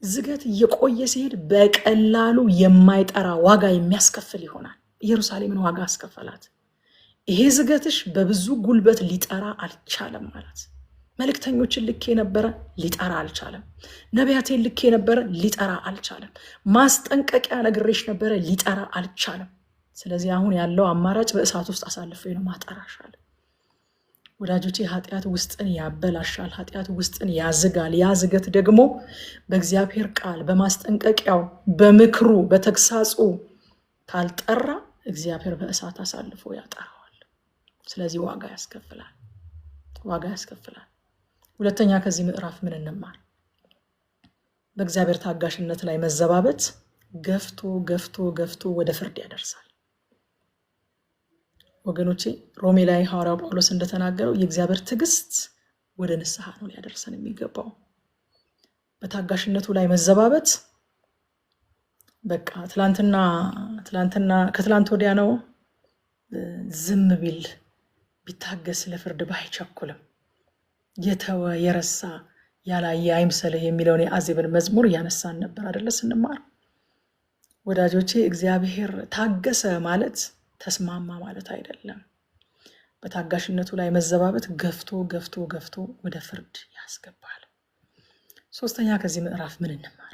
ዝገት እየቆየ ሲሄድ በቀላሉ የማይጠራ ዋጋ የሚያስከፍል ይሆናል። ኢየሩሳሌምን ዋጋ አስከፈላት። ይሄ ዝገትሽ በብዙ ጉልበት ሊጠራ አልቻለም ማለት። መልእክተኞችን ልኬ ነበረ፣ ሊጠራ አልቻለም። ነቢያቴን ልኬ ነበረ፣ ሊጠራ አልቻለም። ማስጠንቀቂያ ነግሬሽ ነበረ፣ ሊጠራ አልቻለም። ስለዚህ አሁን ያለው አማራጭ በእሳት ውስጥ አሳልፌ ነው ማጠራሻል። ወዳጆቼ ኃጢአት ውስጥን ያበላሻል፣ ኃጢአት ውስጥን ያዝጋል። ያ ዝገት ደግሞ በእግዚአብሔር ቃል በማስጠንቀቂያው በምክሩ በተግሳጹ ካልጠራ እግዚአብሔር በእሳት አሳልፎ ያጠራዋል። ስለዚህ ዋጋ ያስከፍላል፣ ዋጋ ያስከፍላል። ሁለተኛ ከዚህ ምዕራፍ ምን እንማር? በእግዚአብሔር ታጋሽነት ላይ መዘባበት ገፍቶ ገፍቶ ገፍቶ ወደ ፍርድ ያደርሳል። ወገኖቼ ሮሜ ላይ ሐዋርያው ጳውሎስ እንደተናገረው የእግዚአብሔር ትዕግስት ወደ ንስሐ ነው ሊያደርሰን የሚገባው። በታጋሽነቱ ላይ መዘባበት በቃ ከትላንት ወዲያ ነው ዝም ቢል ቢታገስ ለፍርድ ባይቸኩልም የተወ የረሳ ያላየ አይምሰልህ የሚለውን የአዜብን መዝሙር እያነሳን ነበር አይደለ ስንማር። ወዳጆቼ እግዚአብሔር ታገሰ ማለት ተስማማ ማለት አይደለም። በታጋሽነቱ ላይ መዘባበት ገፍቶ ገፍቶ ገፍቶ ወደ ፍርድ ያስገባል። ሶስተኛ ከዚህ ምዕራፍ ምን እንማር?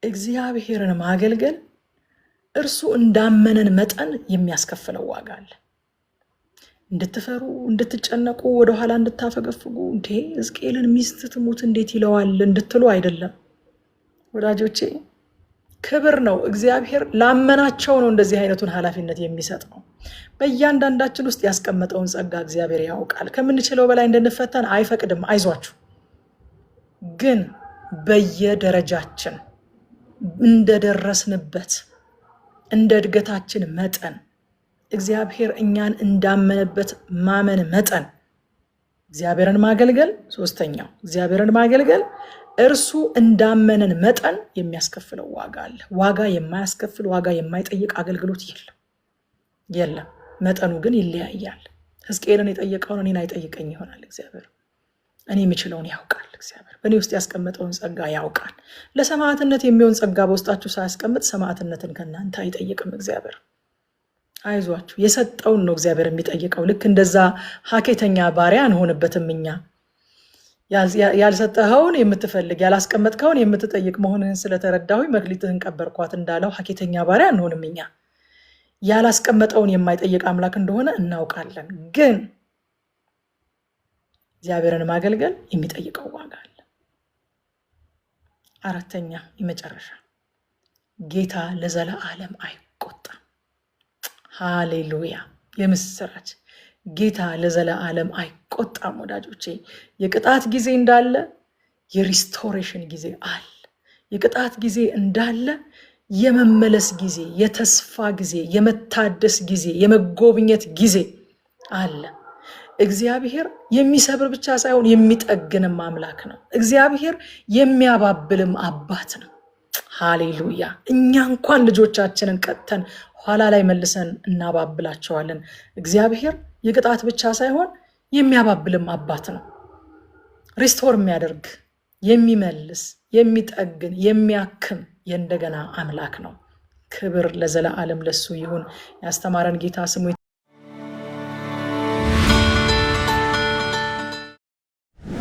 እግዚአብሔርን ማገልገል እርሱ እንዳመነን መጠን የሚያስከፍለው ዋጋ አለ። እንድትፈሩ እንድትጨነቁ ወደኋላ እንድታፈገፍጉ እንዴ ሕዝቅኤልን ሚስት ትሙት እንዴት ይለዋል እንድትሉ አይደለም ወዳጆቼ። ክብር ነው። እግዚአብሔር ላመናቸው ነው እንደዚህ አይነቱን ኃላፊነት የሚሰጠው። በእያንዳንዳችን ውስጥ ያስቀመጠውን ጸጋ እግዚአብሔር ያውቃል። ከምንችለው በላይ እንድንፈተን አይፈቅድም። አይዟችሁ። ግን በየደረጃችን እንደደረስንበት እንደ እድገታችን መጠን እግዚአብሔር እኛን እንዳመነበት ማመን መጠን እግዚአብሔርን ማገልገል። ሶስተኛው እግዚአብሔርን ማገልገል እርሱ እንዳመነን መጠን የሚያስከፍለው ዋጋ አለ። ዋጋ የማያስከፍል ዋጋ የማይጠይቅ አገልግሎት የለም። መጠኑ ግን ይለያያል። ሕዝቅኤልን የጠየቀውን እኔን አይጠይቀኝ ይሆናል። እግዚአብሔር እኔ የምችለውን ያውቃል። እግዚአብሔር በእኔ ውስጥ ያስቀመጠውን ጸጋ ያውቃል። ለሰማዕትነት የሚሆን ጸጋ በውስጣችሁ ሳያስቀምጥ ሰማዕትነትን ከእናንተ አይጠይቅም እግዚአብሔር። አይዟችሁ፣ የሰጠውን ነው እግዚአብሔር የሚጠይቀው። ልክ እንደዛ ሀኬተኛ ባሪያ አንሆንበትም እኛ። ያልሰጠኸውን የምትፈልግ ያላስቀመጥከውን የምትጠይቅ መሆንህን ስለተረዳሁ መክሊትህን ቀበርኳት እንዳለው ሀኬተኛ ባሪያ አንሆንም እኛ። ያላስቀመጠውን የማይጠይቅ አምላክ እንደሆነ እናውቃለን። ግን እግዚአብሔርን ማገልገል የሚጠይቀው ዋጋ አለ። አራተኛ የመጨረሻ ጌታ ለዘላለም አይቆጣም። ሃሌሉያ! የምስራች! ጌታ ለዘላለም አይቆጣም ወዳጆቼ። የቅጣት ጊዜ እንዳለ የሪስቶሬሽን ጊዜ አለ። የቅጣት ጊዜ እንዳለ የመመለስ ጊዜ፣ የተስፋ ጊዜ፣ የመታደስ ጊዜ፣ የመጎብኘት ጊዜ አለ። እግዚአብሔር የሚሰብር ብቻ ሳይሆን የሚጠግንም አምላክ ነው። እግዚአብሔር የሚያባብልም አባት ነው። ሃሌሉያ! እኛ እንኳን ልጆቻችንን ቀጥተን ኋላ ላይ መልሰን እናባብላቸዋለን። እግዚአብሔር የቅጣት ብቻ ሳይሆን የሚያባብልም አባት ነው። ሪስቶር የሚያደርግ የሚመልስ፣ የሚጠግን፣ የሚያክም የእንደገና አምላክ ነው። ክብር ለዘላለም ለሱ ይሁን። ያስተማረን ጌታ ስሙ